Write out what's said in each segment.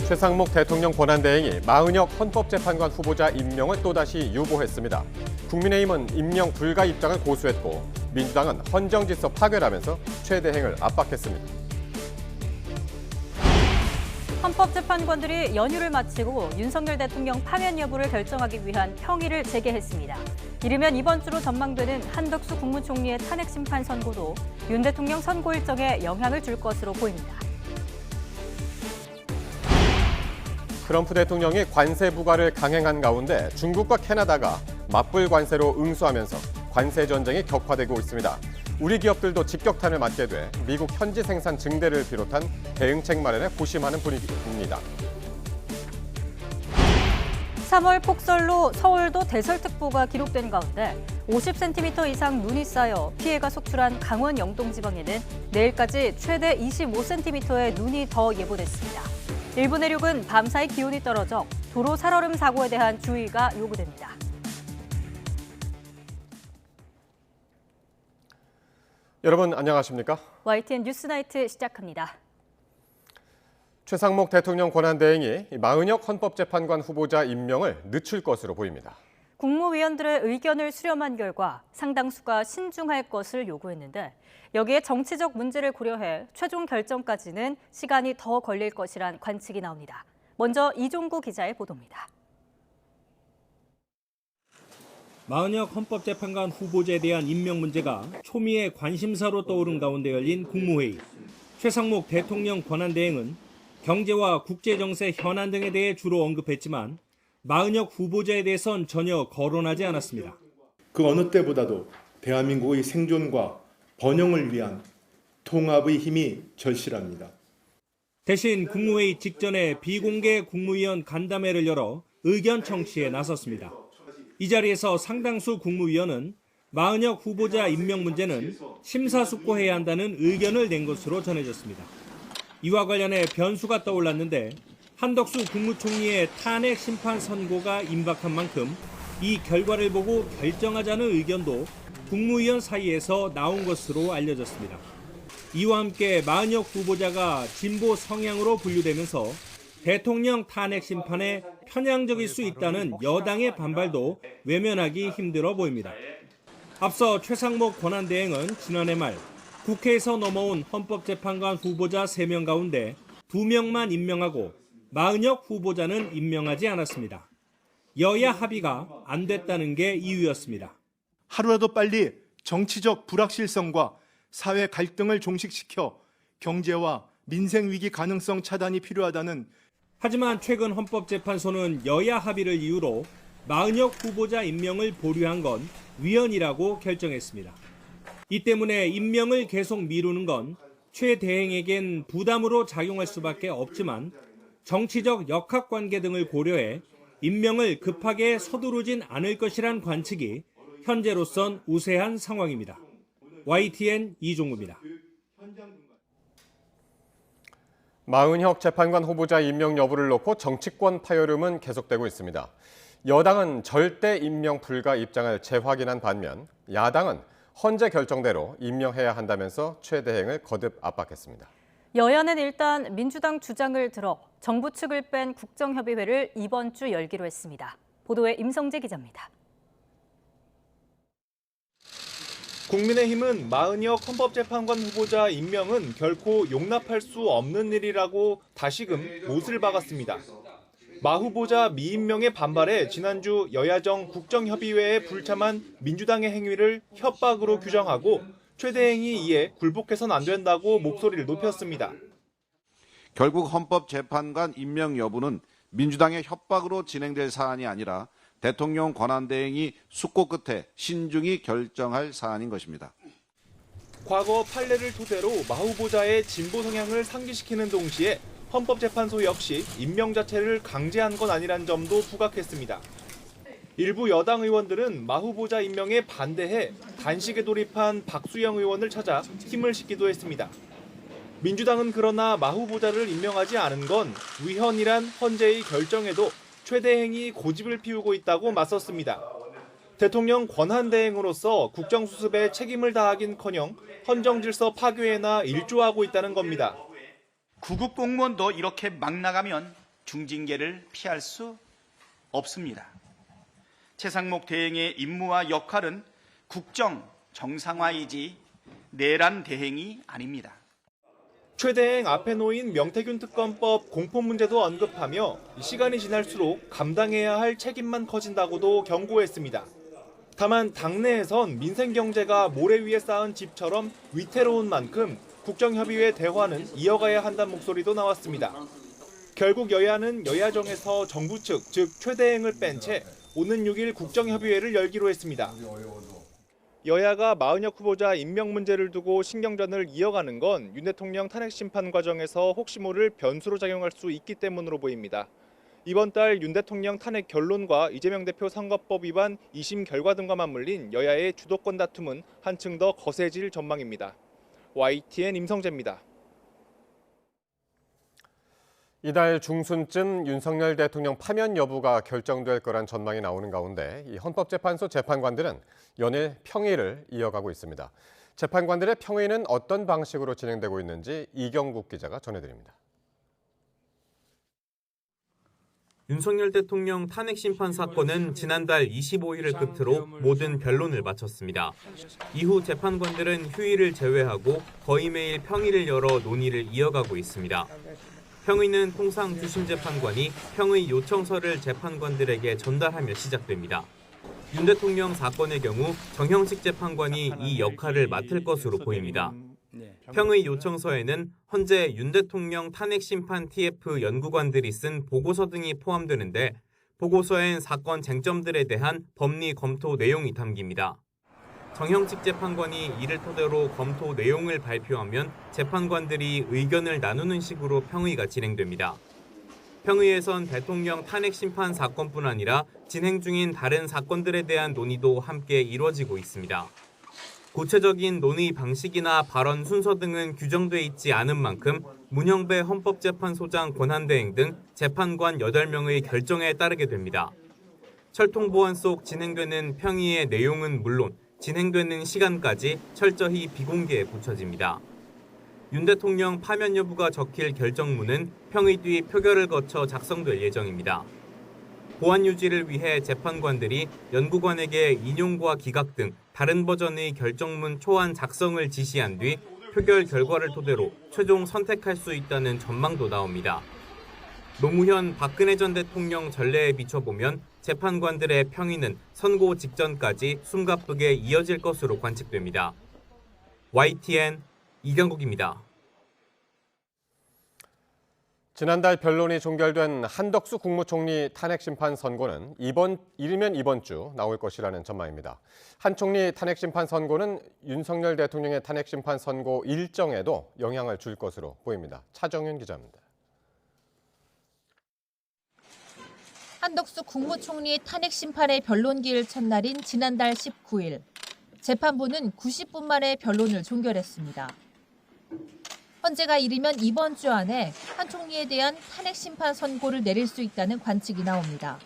최상목 대통령 권한대행이 마은혁 헌법재판관 후보자 임명을 또다시 유보했습니다. 국민의힘은 임명 불가 입장을 고수했고 민주당은 헌정질서 파괴라면서 최 대행을 압박했습니다. 헌법재판관들이 연휴를 마치고 윤석열 대통령 파면 여부를 결정하기 위한 평의를 재개했습니다. 이르면 이번 주로 전망되는 한덕수 국무총리의 탄핵 심판 선고도 윤 대통령 선고 일정에 영향을 줄 것으로 보입니다. 트럼프 대통령이 관세 부과를 강행한 가운데 중국과 캐나다가 맞불 관세로 응수하면서 관세 전쟁이 격화되고 있습니다. 우리 기업들도 직격탄을 맞게 돼 미국 현지 생산 증대를 비롯한 대응책 마련에 고심하는 분위기입니다. 3월 폭설로 서울도 대설특보가 기록된 가운데 50cm 이상 눈이 쌓여 피해가 속출한 강원 영동 지방에는 내일까지 최대 25cm의 눈이 더 예보됐습니다. 일부 내륙은 밤사이 기온이 떨어져 도로 살얼음 사고에 대한 주의가 요구됩니다. 여러분 안녕하십니까? YTN 뉴스나이트 시작합니다. 최상목 대통령 권한대행이 마은혁 헌법재판관 후보자 임명을 늦출 것으로 보입니다. 국무위원들의 의견을 수렴한 결과 상당수가 신중할 것을 요구했는데 여기에 정치적 문제를 고려해 최종 결정까지는 시간이 더 걸릴 것이란 관측이 나옵니다. 먼저 이종구 기자의 보도입니다. 마은혁 헌법재판관 후보자에 대한 임명 문제가 초미의 관심사로 떠오른 가운데 열린 국무회의. 최상목 대통령 권한대행은 경제와 국제정세 현안 등에 대해 주로 언급했지만 마은혁 후보자에 대해선 전혀 거론하지 않았습니다. 그 어느 때보다도 대한민국의 생존과 번영을 위한 통합의 힘이 절실합니다. 대신 국무회의 직전에 비공개 국무위원 간담회를 열어 의견 청취에 나섰습니다. 이 자리에서 상당수 국무위원은 마은혁 후보자 임명 문제는 심사숙고해야 한다는 의견을 낸 것으로 전해졌습니다. 이와 관련해 변수가 떠올랐는데 한덕수 국무총리의 탄핵 심판 선고가 임박한 만큼 이 결과를 보고 결정하자는 의견도 국무위원 사이에서 나온 것으로 알려졌습니다. 이와 함께 마은혁 후보자가 진보 성향으로 분류되면서 대통령 탄핵 심판에 편향적일 수 있다는 여당의 반발도 외면하기 힘들어 보입니다. 앞서 최상목 권한대행은 지난해 말 국회에서 넘어온 헌법재판관 후보자 3명 가운데 2명만 임명하고 마은혁 후보자는 임명하지 않았습니다. 여야 합의가 안 됐다는 게 이유였습니다. 하루라도 빨리 정치적 불확실성과 사회 갈등을 종식시켜 경제와 민생 위기 가능성 차단이 필요하다는. 하지만 최근 헌법재판소는 여야 합의를 이유로 마은혁 후보자 임명을 보류한 건 위헌이라고 결정했습니다. 이 때문에 임명을 계속 미루는 건 최 대행에겐 부담으로 작용할 수밖에 없지만 정치적 역학관계 등을 고려해 임명을 급하게 서두르진 않을 것이란 관측이 현재로선 우세한 상황입니다. YTN 이종구입니다. 마은혁 재판관 후보자 임명 여부를 놓고 정치권 파열음은 계속되고 있습니다. 여당은 절대 임명 불가 입장을 재확인한 반면 야당은 헌재 결정대로 임명해야 한다면서 최 대행을 거듭 압박했습니다. 여야는 일단 민주당 주장을 들어 정부 측을 뺀 국정협의회를 이번 주 열기로 했습니다. 보도에 임성재 기자입니다. 국민의힘은 마은혁 헌법재판관 후보자 임명은 결코 용납할 수 없는 일이라고 다시금 못을 박았습니다. 마 후보자 미임명에 반발해 지난주 여야정 국정협의회에 불참한 민주당의 행위를 협박으로 규정하고 최 대행이 이에 굴복해선 안 된다고 목소리를 높였습니다. 결국 헌법재판관 임명 여부는 민주당의 협박으로 진행될 사안이 아니라 대통령 권한대행이 숙고 끝에 신중히 결정할 사안인 것입니다. 과거 판례를 토대로 마 후보자의 진보 성향을 상기시키는 동시에 헌법재판소 역시 임명 자체를 강제한 건 아니란 점도 부각했습니다. 일부 여당 의원들은 마 후보자 임명에 반대해 단식에 돌입한 박수영 의원을 찾아 힘을 싣기도 했습니다. 민주당은 그러나 마 후보자를 임명하지 않은 건 위헌이란 헌재의 결정에도 최 대행이 고집을 피우고 있다고 맞섰습니다. 대통령 권한대행으로서 국정수습에 책임을 다하긴커녕 헌정질서 파괴에나 일조하고 있다는 겁니다. 구급 공무원도 이렇게 막 나가면 중징계를 피할 수 없습니다. 최상목 대행의 임무와 역할은 국정 정상화이지 내란 대행이 아닙니다. 최 대행 앞에 놓인 명태균 특검법 공포 문제도 언급하며 시간이 지날수록 감당해야 할 책임만 커진다고도 경고했습니다. 다만 당내에선 민생 경제가 모래 위에 쌓은 집처럼 위태로운 만큼 국정협의회 대화는 이어가야 한다는 목소리도 나왔습니다. 결국 여야는 여야정에서 정부 측, 즉 최 대행을 뺀 채 오는 6일 국정협의회를 열기로 했습니다. 여야가 마은혁 후보자 임명 문제를 두고 신경전을 이어가는 건 윤 대통령 탄핵 심판 과정에서 혹시 모를 변수로 작용할 수 있기 때문으로 보입니다. 이번 달 윤 대통령 탄핵 결론과 이재명 대표 선거법 위반 2심 결과 등과 맞물린 여야의 주도권 다툼은 한층 더 거세질 전망입니다. YTN 임성재입니다. 이달 중순쯤 윤석열 대통령 파면 여부가 결정될 거란 전망이 나오는 가운데 이 헌법재판소 재판관들은 연일 평의를 이어가고 있습니다. 재판관들의 평의는 어떤 방식으로 진행되고 있는지 이경국 기자가 전해드립니다. 윤석열 대통령 탄핵 심판 사건은 지난달 25일을 끝으로 모든 변론을 마쳤습니다. 이후 재판관들은 휴일을 제외하고 거의 매일 평의를 열어 논의를 이어가고 있습니다. 평의는 통상 주심 재판관이 평의 요청서를 재판관들에게 전달하며 시작됩니다. 윤 대통령 사건의 경우 정형식 재판관이 이 역할을 맡을 것으로 보입니다. 평의 요청서에는 현재 윤 대통령 탄핵 심판 TF 연구관들이 쓴 보고서 등이 포함되는데 보고서엔 사건 쟁점들에 대한 법리 검토 내용이 담깁니다. 정형식 재판관이 이를 토대로 검토 내용을 발표하면 재판관들이 의견을 나누는 식으로 평의가 진행됩니다. 평의에선 대통령 탄핵 심판 사건뿐 아니라 진행 중인 다른 사건들에 대한 논의도 함께 이루어지고 있습니다. 구체적인 논의 방식이나 발언 순서 등은 규정돼 있지 않은 만큼 문형배 헌법재판소장 권한대행 등 재판관 8명의 결정에 따르게 됩니다. 철통보안 속 진행되는 평의의 내용은 물론 진행되는 시간까지 철저히 비공개에 붙여집니다. 윤 대통령 파면 여부가 적힐 결정문은 평의 뒤 표결을 거쳐 작성될 예정입니다. 보안 유지를 위해 재판관들이 연구관에게 인용과 기각 등 다른 버전의 결정문 초안 작성을 지시한 뒤 표결 결과를 토대로 최종 선택할 수 있다는 전망도 나옵니다. 노무현 박근혜 전 대통령 전례에 비춰보면 재판관들의 평의는 선고 직전까지 숨가쁘게 이어질 것으로 관측됩니다. YTN 이경국입니다. 지난달 변론이 종결된 한덕수 국무총리 탄핵 심판 선고는 이르면 이번 주 나올 것이라는 전망입니다. 한 총리 탄핵 심판 선고는 윤석열 대통령의 탄핵 심판 선고 일정에도 영향을 줄 것으로 보입니다. 차정윤 기자입니다. 한덕수 국무총리 탄핵 심판의 변론기일 첫날인 지난달 19일, 재판부는 90분 만에 변론을 종결했습니다. 헌재가 이르면 이번 주 안에 한 총리에 대한 탄핵 심판 선고를 내릴 수 있다는 관측이 나옵니다.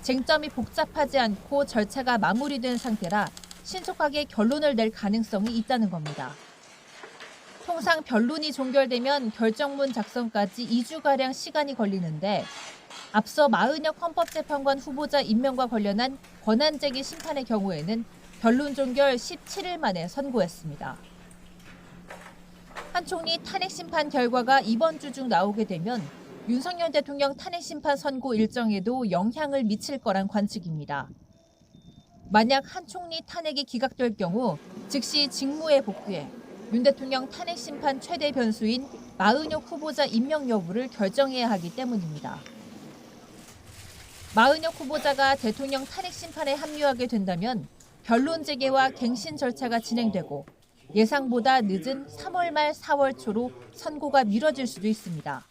쟁점이 복잡하지 않고 절차가 마무리된 상태라 신속하게 결론을 낼 가능성이 있다는 겁니다. 통상 변론이 종결되면 결정문 작성까지 2주가량 시간이 걸리는데 앞서 마은혁 헌법재판관 후보자 임명과 관련한 권한제기 심판의 경우에는 변론 종결 17일 만에 선고했습니다. 한 총리 탄핵 심판 결과가 이번 주 중 나오게 되면 윤석열 대통령 탄핵 심판 선고 일정에도 영향을 미칠 거란 관측입니다. 만약 한 총리 탄핵이 기각될 경우 즉시 직무에 복귀해 윤 대통령 탄핵 심판 최대 변수인 마은혁 후보자 임명 여부를 결정해야 하기 때문입니다. 마은혁 후보자가 대통령 탄핵 심판에 합류하게 된다면 변론 재개와 갱신 절차가 진행되고 예상보다 늦은 3월 말 4월 초로 선고가 미뤄질 수도 있습니다.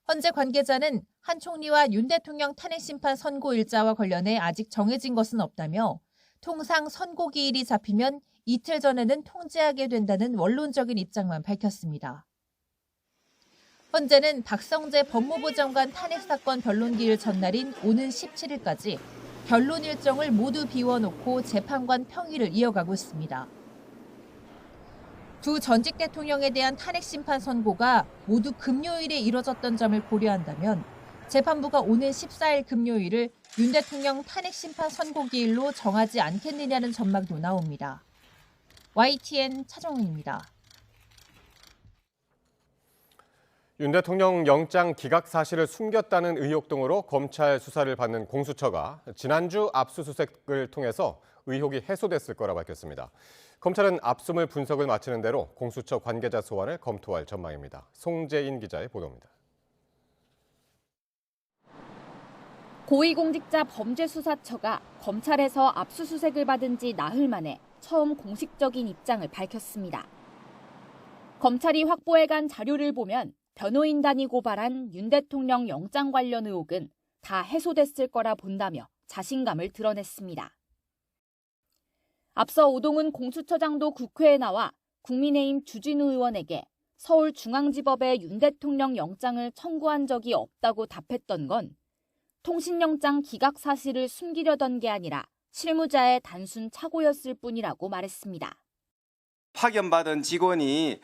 헌재 관계자는 한 총리와 윤 대통령 탄핵 심판 선고 일자와 관련해 아직 정해진 것은 없다며 통상 선고 기일이 잡히면 이틀 전에는 통지하게 된다는 원론적인 입장만 밝혔습니다. 헌재는 박성재 법무부 장관 탄핵 사건 변론 기일 전날인 오는 17일까지 변론 일정을 모두 비워놓고 재판관 평의를 이어가고 있습니다. 두 전직 대통령에 대한 탄핵 심판 선고가 모두 금요일에 이뤄졌던 점을 고려한다면 재판부가 오는 14일 금요일을 윤 대통령 탄핵 심판 선고 기일로 정하지 않겠느냐는 전망도 나옵니다. YTN 차정은입니다. 윤 대통령 영장 기각 사실을 숨겼다는 의혹 등으로 검찰 수사를 받는 공수처가 지난주 압수수색을 통해서 의혹이 해소됐을 거라 밝혔습니다. 검찰은 압수물 분석을 마치는 대로 공수처 관계자 소환을 검토할 전망입니다. 송재인 기자의 보도입니다. 고위공직자 범죄수사처가 검찰에서 압수수색을 받은 지 나흘 만에 처음 공식적인 입장을 밝혔습니다. 검찰이 확보해간 자료를 보면 변호인단이 고발한 윤 대통령 영장 관련 의혹은 다 해소됐을 거라 본다며 자신감을 드러냈습니다. 앞서 오동훈 공수처장도 국회에 나와 국민의힘 주진우 의원에게 서울중앙지법에 윤 대통령 영장을 청구한 적이 없다고 답했던 건 통신영장 기각 사실을 숨기려던 게 아니라 실무자의 단순 착오였을 뿐이라고 말했습니다. 파견받은 직원이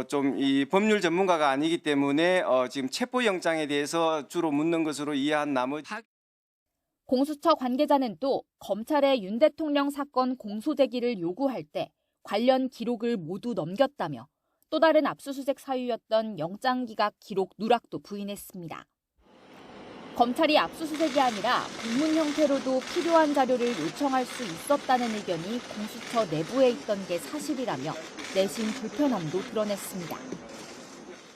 좀 이 법률 전문가가 아니기 때문에 지금 체포영장에 대해서 주로 묻는 것으로 이해한 나머지. 공수처 관계자는 또 검찰의 윤 대통령 사건 공소 제기를 요구할 때 관련 기록을 모두 넘겼다며 또 다른 압수수색 사유였던 영장 기각 기록 누락도 부인했습니다. 검찰이 압수수색이 아니라 공문 형태로도 필요한 자료를 요청할 수 있었다는 의견이 공수처 내부에 있던 게 사실이라며 내심 불편함도 드러냈습니다.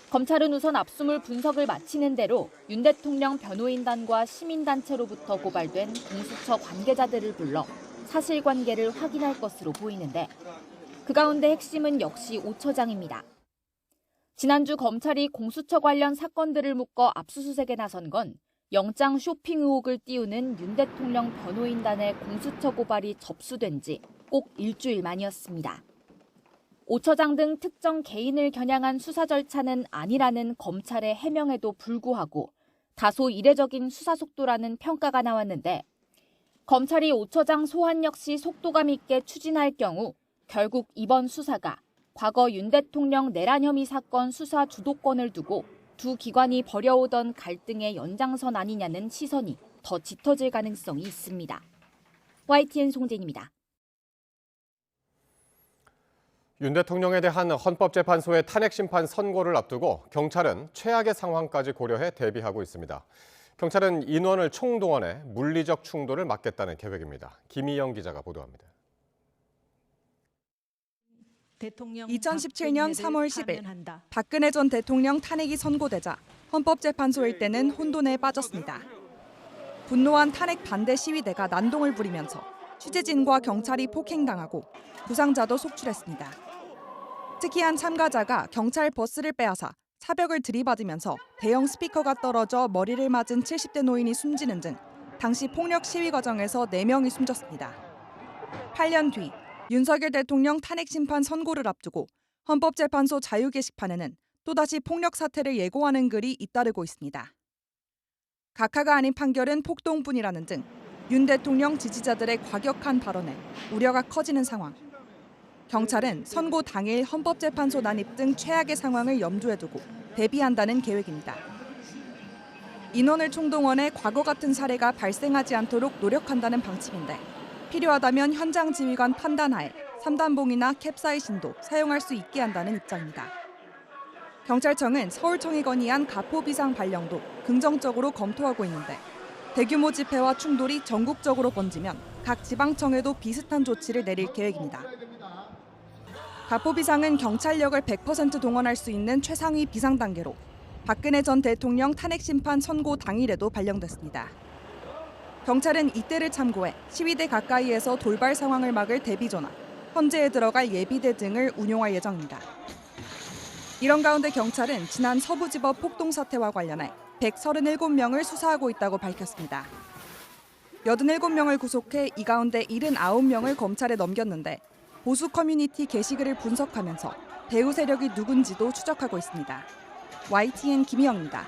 검찰은 우선 압수물 분석을 마치는 대로 윤 대통령 변호인단과 시민단체로부터 고발된 공수처 관계자들을 불러 사실관계를 확인할 것으로 보이는데 그 가운데 핵심은 역시 오 처장입니다. 지난주 검찰이 공수처 관련 사건들을 묶어 압수수색에 나선 건 영장 쇼핑 의혹을 띄우는 윤 대통령 변호인단의 공수처 고발이 접수된 지 꼭 일주일 만이었습니다. 오 처장 등 특정 개인을 겨냥한 수사 절차는 아니라는 검찰의 해명에도 불구하고 다소 이례적인 수사 속도라는 평가가 나왔는데 검찰이 오 처장 소환 역시 속도감 있게 추진할 경우 결국 이번 수사가 과거 윤 대통령 내란 혐의 사건 수사 주도권을 두고 두 기관이 벌여오던 갈등의 연장선 아니냐는 시선이 더 짙어질 가능성이 있습니다. YTN 송재인입니다. 윤 대통령에 대한 헌법재판소의 탄핵심판 선고를 앞두고 경찰은 최악의 상황까지 고려해 대비하고 있습니다. 경찰은 인원을 총동원해 물리적 충돌을 막겠다는 계획입니다. 김희영 기자가 보도합니다. 2017년 3월 10일 박근혜 전 대통령 탄핵이 선고되자 헌법재판소 일대는 혼돈에 빠졌습니다. 분노한 탄핵 반대 시위대가 난동을 부리면서 취재진과 경찰이 폭행당하고 부상자도 속출했습니다. 특히 한 참가자가 경찰 버스를 빼앗아 차벽을 들이받으면서 대형 스피커가 떨어져 머리를 맞은 70대 노인이 숨지는 등 당시 폭력 시위 과정에서 4명이 숨졌습니다. 8년 뒤 윤석열 대통령 탄핵 심판 선고를 앞두고 헌법재판소 자유 게시판에는 또다시 폭력 사태를 예고하는 글이 잇따르고 있습니다. 각하가 아닌 판결은 폭동뿐이라는 등 윤 대통령 지지자들의 과격한 발언에 우려가 커지는 상황. 경찰은 선고 당일 헌법재판소 난입 등 최악의 상황을 염두에 두고 대비한다는 계획입니다. 인원을 총동원해 과거 같은 사례가 발생하지 않도록 노력한다는 방침인데 필요하다면 현장 지휘관 판단하에 3단봉이나 캡사이신도 사용할 수 있게 한다는 입장입니다. 경찰청은 서울청이 건의한 가포 비상 발령도 긍정적으로 검토하고 있는데 대규모 집회와 충돌이 전국적으로 번지면 각 지방청에도 비슷한 조치를 내릴 계획입니다. 가포 비상은 경찰력을 100% 동원할 수 있는 최상위 비상 단계로 박근혜 전 대통령 탄핵 심판 선고 당일에도 발령됐습니다. 경찰은 이때를 참고해 시위대 가까이에서 돌발 상황을 막을 대비조나 헌재에 들어갈 예비대 등을 운용할 예정입니다. 이런 가운데 경찰은 지난 서부지법 폭동 사태와 관련해 137명을 수사하고 있다고 밝혔습니다. 87명을 구속해 이 가운데 79명을 검찰에 넘겼는데 보수 커뮤니티 게시글을 분석하면서 배후 세력이 누군지도 추적하고 있습니다. YTN 김희영입니다.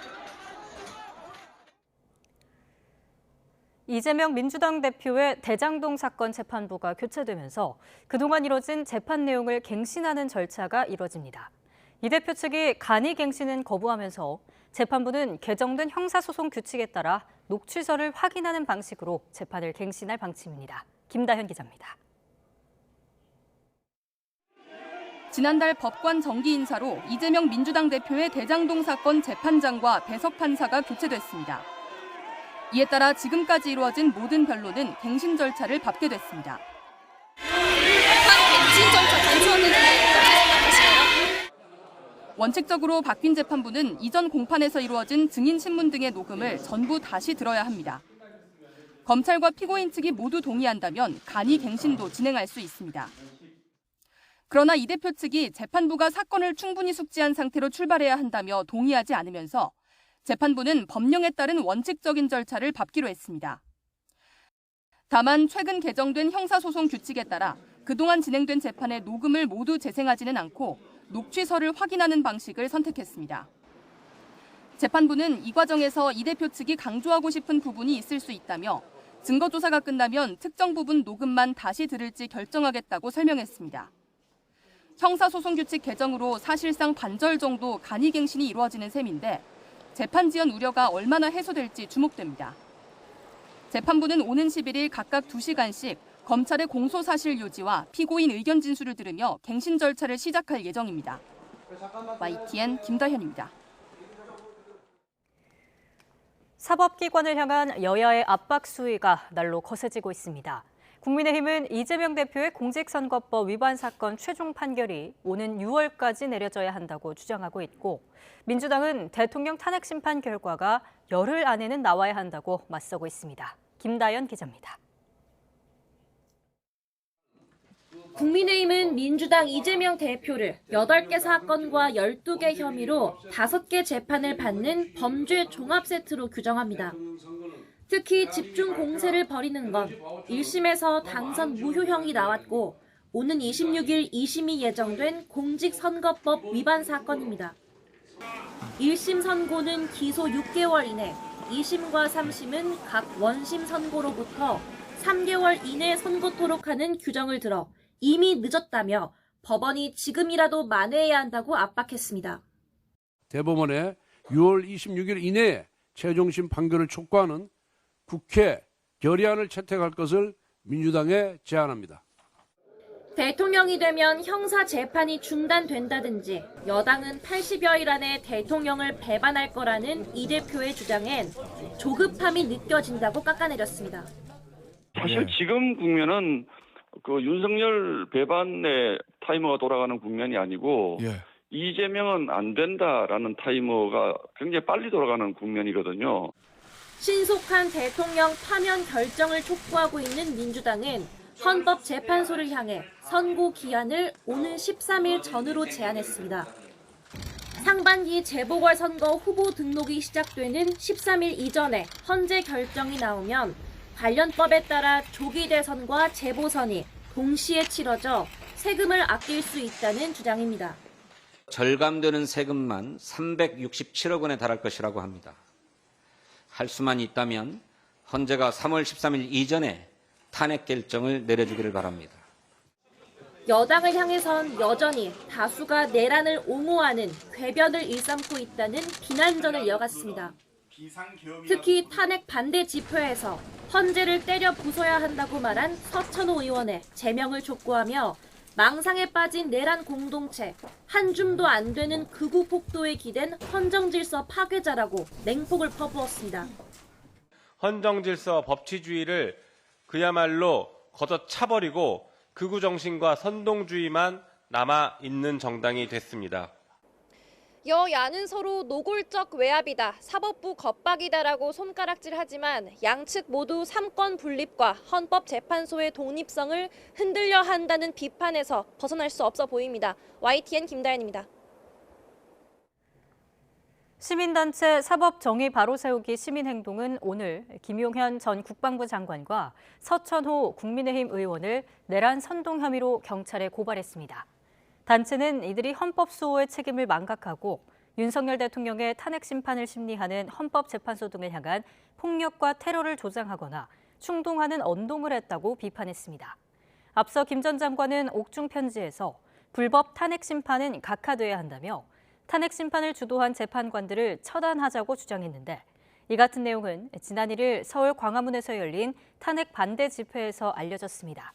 이재명 민주당 대표의 대장동 사건 재판부가 교체되면서 그동안 이뤄진 재판 내용을 갱신하는 절차가 이뤄집니다. 이 대표 측이 간이 갱신은 거부하면서 재판부는 개정된 형사소송 규칙에 따라 녹취서를 확인하는 방식으로 재판을 갱신할 방침입니다. 김다현 기자입니다. 지난달 법관 정기 인사로 이재명 민주당 대표의 대장동 사건 재판장과 배석 판사가 교체됐습니다. 이에 따라 지금까지 이루어진 모든 변론은 갱신 절차를 밟게 됐습니다. 갱신 절차 단순화되는 어떻게 생각하시나요? 원칙적으로 바뀐 재판부는 이전 공판에서 이루어진 증인 신문 등의 녹음을 전부 다시 들어야 합니다. 검찰과 피고인 측이 모두 동의한다면 간이 갱신도 진행할 수 있습니다. 그러나 이 대표 측이 재판부가 사건을 충분히 숙지한 상태로 출발해야 한다며 동의하지 않으면서 재판부는 법령에 따른 원칙적인 절차를 밟기로 했습니다. 다만 최근 개정된 형사소송 규칙에 따라 그동안 진행된 재판의 녹음을 모두 재생하지는 않고 녹취서를 확인하는 방식을 선택했습니다. 재판부는 이 과정에서 이 대표 측이 강조하고 싶은 부분이 있을 수 있다며 증거조사가 끝나면 특정 부분 녹음만 다시 들을지 결정하겠다고 설명했습니다. 형사소송규칙 개정으로 사실상 반절 정도 간이갱신이 이루어지는 셈인데 재판 지연 우려가 얼마나 해소될지 주목됩니다. 재판부는 오는 11일 각각 2시간씩 검찰의 공소사실 유지와 피고인 의견 진술을 들으며 갱신 절차를 시작할 예정입니다. YTN 김다현입니다. 사법기관을 향한 여야의 압박 수위가 날로 거세지고 있습니다. 국민의힘은 이재명 대표의 공직선거법 위반 사건 최종 판결이 오는 6월까지 내려져야 한다고 주장하고 있고, 민주당은 대통령 탄핵 심판 결과가 열흘 안에는 나와야 한다고 맞서고 있습니다. 김다연 기자입니다. 국민의힘은 민주당 이재명 대표를 8개 사건과 12개 혐의로 5개 재판을 받는 범죄 종합 세트로 규정합니다. 특히 집중 공세를 벌이는 건 1심에서 당선 무효형이 나왔고 오는 26일 2심이 예정된 공직선거법 위반 사건입니다. 1심 선고는 기소 6개월 이내, 2심과 3심은 각 원심 선고로부터 3개월 이내 선고토록 하는 규정을 들어 이미 늦었다며 법원이 지금이라도 만회해야 한다고 압박했습니다. 대법원에 6월 26일 이내에 최종심 판결을 촉구하는 국회 결의안을 채택할 것을 민주당에 제안합니다. 대통령이 되면 형사 재판이 중단된다든지 여당은 80여일 안에 대통령을 배반할 거라는 이 대표의 주장엔 조급함이 느껴진다고 깎아내렸습니다. 사실 지금 국면은 그 윤석열 배반의 타이머가 돌아가는 국면이 아니고 이재명은 안 된다라는 타이머가 굉장히 빨리 돌아가는 국면이거든요. 신속한 대통령 파면 결정을 촉구하고 있는 민주당은 헌법재판소를 향해 선고 기한을 오는 13일 전으로 제안했습니다. 상반기 재보궐선거 후보 등록이 시작되는 13일 이전에 헌재 결정이 나오면 관련법에 따라 조기 대선과 재보선이 동시에 치러져 세금을 아낄 수 있다는 주장입니다. 절감되는 세금만 367억 원에 달할 것이라고 합니다. 할 수만 있다면 헌재가 3월 13일 이전에 탄핵 결정을 내려주기를 바랍니다. 여당을 향해선 여전히 다수가 내란을 옹호하는 궤변을 일삼고 있다는 비난전을 이어갔습니다. 특히 탄핵 반대 집회에서 헌재를 때려 부숴야 한다고 말한 서천호 의원의 제명을 촉구하며 망상에 빠진 내란 공동체, 한 줌도 안 되는 극우 폭도에 기댄 헌정질서 파괴자라고 냉폭을 퍼부었습니다. 헌정질서 법치주의를 그야말로 걷어차버리고 극우 정신과 선동주의만 남아있는 정당이 됐습니다. 여야는 서로 노골적 외압이다, 사법부 겁박이다라고 손가락질하지만 양측 모두 삼권 분립과 헌법재판소의 독립성을 흔들려 한다는 비판에서 벗어날 수 없어 보입니다. YTN 김다현입니다. 시민단체 사법정의 바로세우기 시민행동은 오늘 김용현 전 국방부 장관과 서천호 국민의힘 의원을 내란 선동 혐의로 경찰에 고발했습니다. 단체는 이들이 헌법 수호의 책임을 망각하고 윤석열 대통령의 탄핵 심판을 심리하는 헌법재판소 등을 향한 폭력과 테러를 조장하거나 충동하는 언동을 했다고 비판했습니다. 앞서 김 전 장관은 옥중 편지에서 불법 탄핵 심판은 각하돼야 한다며 탄핵 심판을 주도한 재판관들을 처단하자고 주장했는데 이 같은 내용은 지난 1일 서울 광화문에서 열린 탄핵 반대 집회에서 알려졌습니다.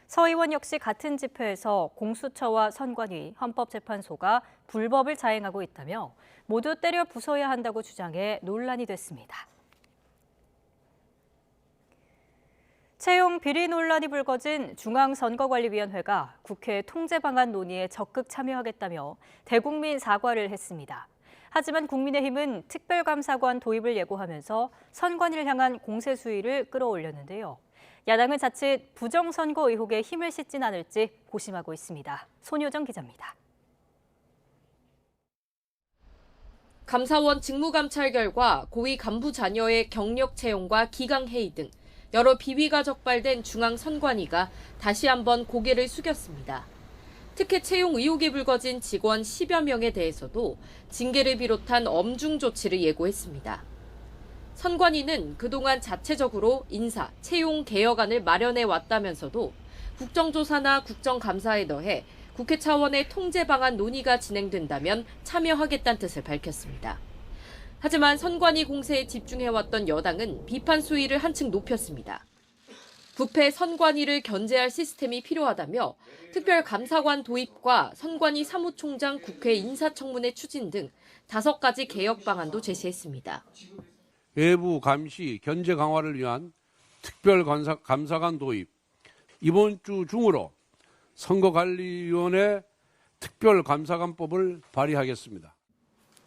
서 의원 역시 같은 집회에서 공수처와 선관위, 헌법재판소가 불법을 자행하고 있다며 모두 때려 부숴야 한다고 주장해 논란이 됐습니다. 채용 비리 논란이 불거진 중앙선거관리위원회가 국회 통제 방안 논의에 적극 참여하겠다며 대국민 사과를 했습니다. 하지만 국민의힘은 특별감사관 도입을 예고하면서 선관위를 향한 공세 수위를 끌어올렸는데요. 야당은 자칫 부정선거 의혹에 힘을 싣진 않을지 고심하고 있습니다. 손효정 기자입니다. 감사원 직무감찰 결과 고위 간부 자녀의 경력 채용과 기강회의 등 여러 비위가 적발된 중앙선관위가 다시 한번 고개를 숙였습니다. 특혜 채용 의혹이 불거진 직원 10여 명에 대해서도 징계를 비롯한 엄중 조치를 예고했습니다. 선관위는 그동안 자체적으로 인사, 채용 개혁안을 마련해 왔다면서도 국정조사나 국정감사에 더해 국회 차원의 통제 방안 논의가 진행된다면 참여하겠다는 뜻을 밝혔습니다. 하지만 선관위 공세에 집중해왔던 여당은 비판 수위를 한층 높였습니다. 부패 선관위를 견제할 시스템이 필요하다며 특별감사관 도입과 선관위 사무총장 국회 인사청문회 추진 등 5가지 개혁 방안도 제시했습니다. 외부 감시, 견제 강화를 위한 특별감사관 도입, 이번 주 중으로 선거관리위원회 특별감사관법을 발의하겠습니다.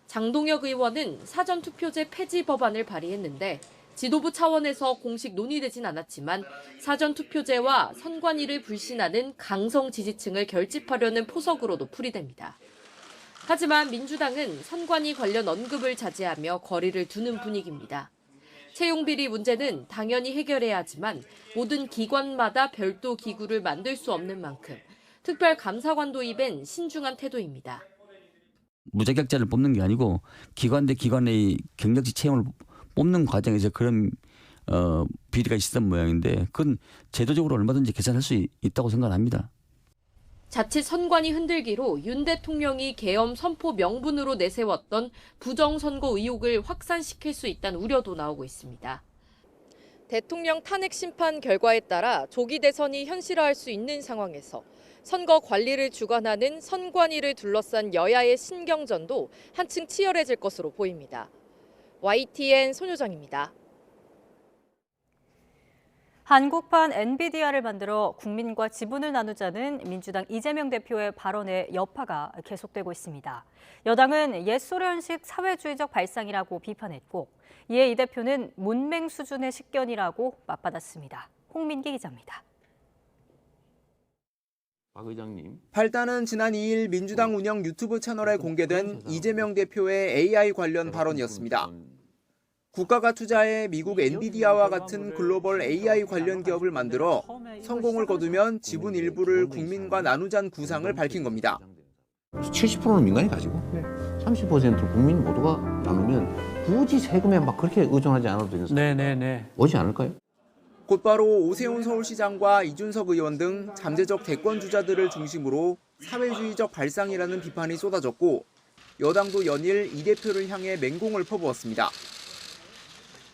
장동혁 의원은 사전투표제 폐지 법안을 발의했는데 지도부 차원에서 공식 논의되진 않았지만 사전투표제와 선관위를 불신하는 강성 지지층을 결집하려는 포석으로도 풀이됩니다. 하지만 민주당은 선관위 관련 언급을 자제하며 거리를 두는 분위기입니다. 채용비리 문제는 당연히 해결해야 하지만 모든 기관마다 별도 기구를 만들 수 없는 만큼 특별감사관 도입엔 신중한 태도입니다. 무자격자를 뽑는 게 아니고 기관 대 기관의 경력직 채용을 뽑는 과정에서 그런 비리가 있었던 모양인데 그건 제도적으로 얼마든지 개선할 수 있다고 생각합니다. 자칫 선관위 흔들기로 윤 대통령이 계엄 선포 명분으로 내세웠던 부정선거 의혹을 확산시킬 수 있다는 우려도 나오고 있습니다. 대통령 탄핵 심판 결과에 따라 조기 대선이 현실화할 수 있는 상황에서 선거 관리를 주관하는 선관위를 둘러싼 여야의 신경전도 한층 치열해질 것으로 보입니다. YTN 손효정입니다. 한국판 엔비디아를 만들어 국민과 지분을 나누자는 민주당 이재명 대표의 발언에 여파가 계속되고 있습니다. 여당은 옛 소련식 사회주의적 발상이라고 비판했고 이에 이 대표는 문맹 수준의 식견이라고 맞받았습니다. 홍민기 기자입니다. 박 의장님. 발단은 지난 2일 민주당 운영 유튜브 채널에 공개된 이재명 대표의 AI 관련 발언이었습니다. 국가가 투자해 미국 엔비디아와 같은 글로벌 AI 관련 기업을 만들어 성공을 거두면 지분 일부를 국민과 나누자는 구상을 밝힌 겁니다. 70%는 민간이 가지고 30%는 국민 모두가 나누면 굳이 세금에 막 그렇게 의존하지 않아도 되겠어요. 오지 않을까요? 곧바로 오세훈 서울시장과 이준석 의원 등 잠재적 대권 주자들을 중심으로 사회주의적 발상이라는 비판이 쏟아졌고 여당도 연일 이 대표를 향해 맹공을 퍼부었습니다.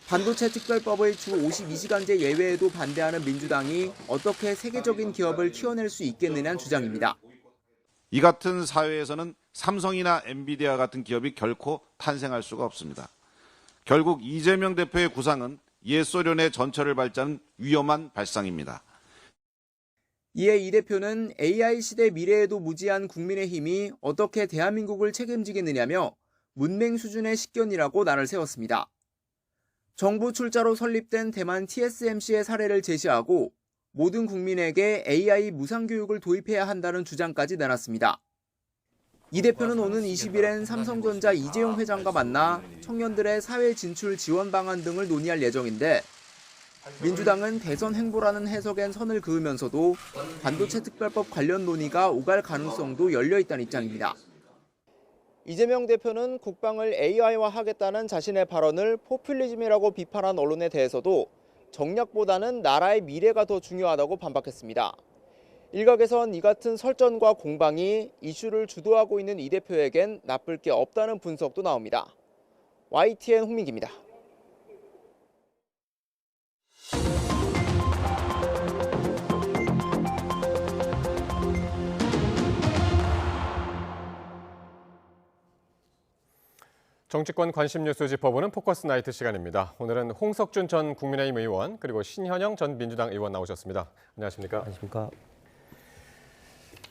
반도체 특별법의 주 52시간제 예외에도 반대하는 민주당이 어떻게 세계적인 기업을 키워낼 수 있겠느냐는 주장입니다. 이 같은 사회에서는 삼성이나 엔비디아 같은 기업이 결코 탄생할 수가 없습니다. 결국 이재명 대표의 구상은 옛 소련의 전철을 밟자는 위험한 발상입니다. 이에 이 대표는 AI 시대 미래에도 무지한 국민의힘이 어떻게 대한민국을 책임지겠느냐며 문맹 수준의 식견이라고 난을 세웠습니다. 정부 출자로 설립된 대만 TSMC의 사례를 제시하고 모든 국민에게 AI 무상교육을 도입해야 한다는 주장까지 내놨습니다. 이 대표는 오는 20일엔 삼성전자 이재용 회장과 만나 청년들의 사회 진출 지원 방안 등을 논의할 예정인데 민주당은 대선 행보라는 해석엔 선을 그으면서도 반도체 특별법 관련 논의가 오갈 가능성도 열려 있다는 입장입니다. 이재명 대표는 국방을 AI화하겠다는 자신의 발언을 포퓰리즘이라고 비판한 언론에 대해서도 정략보다는 나라의 미래가 더 중요하다고 반박했습니다. 일각에선 이 같은 설전과 공방이 이슈를 주도하고 있는 이 대표에겐 나쁠 게 없다는 분석도 나옵니다. YTN 홍민기입니다. 정치권 관심 뉴스 짚어보는 포커스 나이트 시간입니다. 오늘은 홍석준 전 국민의힘 의원 그리고 신현영 전 민주당 의원 나오셨습니다. 안녕하십니까? 안녕하십니까?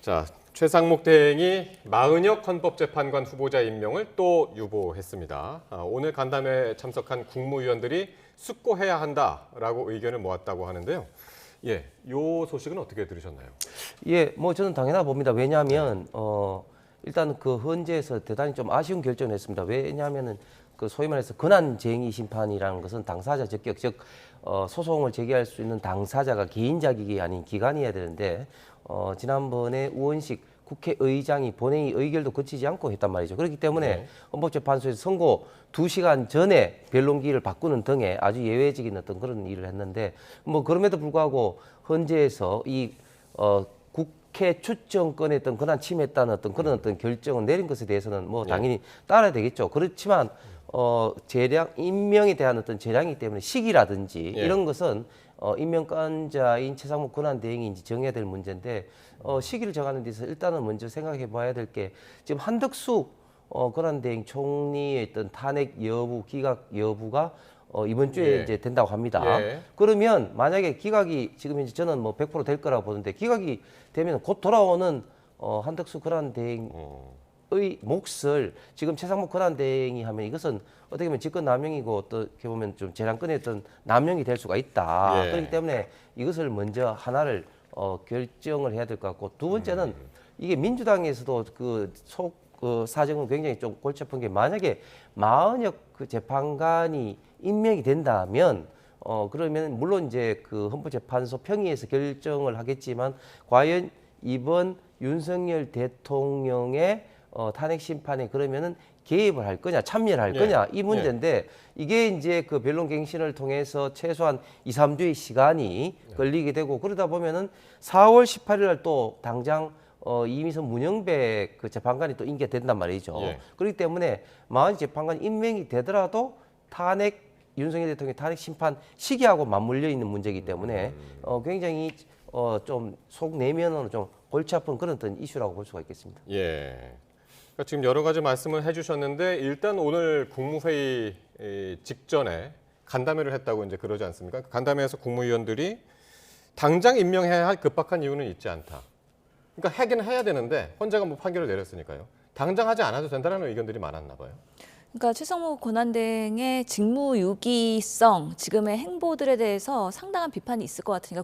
자, 최상목 대행이 마은혁 헌법재판관 후보자 임명을 또 유보했습니다. 오늘 간담회에 참석한 국무위원들이 숙고해야 한다라고 의견을 모았다고 하는데요. 예, 요 소식은 어떻게 들으셨나요? 예, 뭐 저는 당연하다 봅니다. 왜냐하면 일단 그 헌재에서 대단히 좀 아쉬운 결정을 했습니다. 왜냐하면은 그 소위 말해서 권한쟁의 심판이라는 것은 당사자 적격, 즉 소송을 제기할 수 있는 당사자가 개인 자격이 아닌 기관이어야 되는데 지난번에 우원식 국회의장이 본회의 의결도 거치지 않고 했단 말이죠. 그렇기 때문에 헌법재판소에서 선고 2시간 전에 변론기일을 바꾸는 등의 아주 예외적인 어떤 그런 일을 했는데 뭐 그럼에도 불구하고 헌재에서 이 국회 추천권에 어떤 권한 침해했다는 어떤 그런 어떤 결정을 내린 것에 대해서는 뭐 당연히 따라야 되겠죠. 그렇지만 재량 임명에 대한 어떤 재량이기 때문에 시기라든지 이런 것은 임명권자인 최상목 권한대행이 이제 정해야 될 문제인데 시기를 정하는 데서 일단은 먼저 생각해 봐야 될 게 지금 한덕수 권한대행 총리의 어떤 탄핵 여부, 기각 여부가 이번 주에 이제 된다고 합니다. 그러면 만약에 기각이 지금 이제 저는 뭐 100% 될 거라고 보는데 기각이 되면 곧 돌아오는 한덕수 권한대행의 몫을 지금 최상목 권한대행이 하면 이것은 어떻게 보면 직권 남용이고 어떻게 보면 좀 재량권의 어떤 남용이 될 수가 있다. 그렇기 때문에 이것을 먼저 하나를 결정을 해야 될 것 같고 두 번째는 이게 민주당에서도 그 사정은 굉장히 좀 골치 아픈 게 만약에 마은혁 그 재판관이 임명이 된다면 그러면 물론 이제 그 헌법재판소 평의에서 결정을 하겠지만 과연 이번 윤석열 대통령의 탄핵 심판에 그러면은 개입을 할 거냐, 참여를 할 거냐 이 문제인데 이게 이제 그 변론갱신을 통해서 최소한 2, 3주의 시간이 걸리게 되고 그러다 보면은 4월 18일 날 또 당장 이미선 문영배 그 재판관이 또 임기가 된단 말이죠. 그렇기 때문에 마흔 재판관 임명이 되더라도 윤석열 대통령의 탄핵 심판 시기하고 맞물려 있는 문제이기 때문에 굉장히 좀 속 내면으로 좀 골치 아픈 그런 어떤 이슈라고 볼 수가 있겠습니다. 예. 그러니까 지금 여러 가지 말씀을 해주셨는데 일단 오늘 국무회의 직전에 간담회를 했다고 이제 그러지 않습니까? 간담회에서 국무위원들이 당장 임명해야 할 급박한 이유는 있지 않다. 그러니까 하긴 해야 되는데 헌재가 뭐 판결을 내렸으니까요. 당장 하지 않아도 된다는 의견들이 많았나 봐요. 그러니까 최상목 권한대행의 직무유기성, 지금의 행보들에 대해서 상당한 비판이 있을 것 같으니까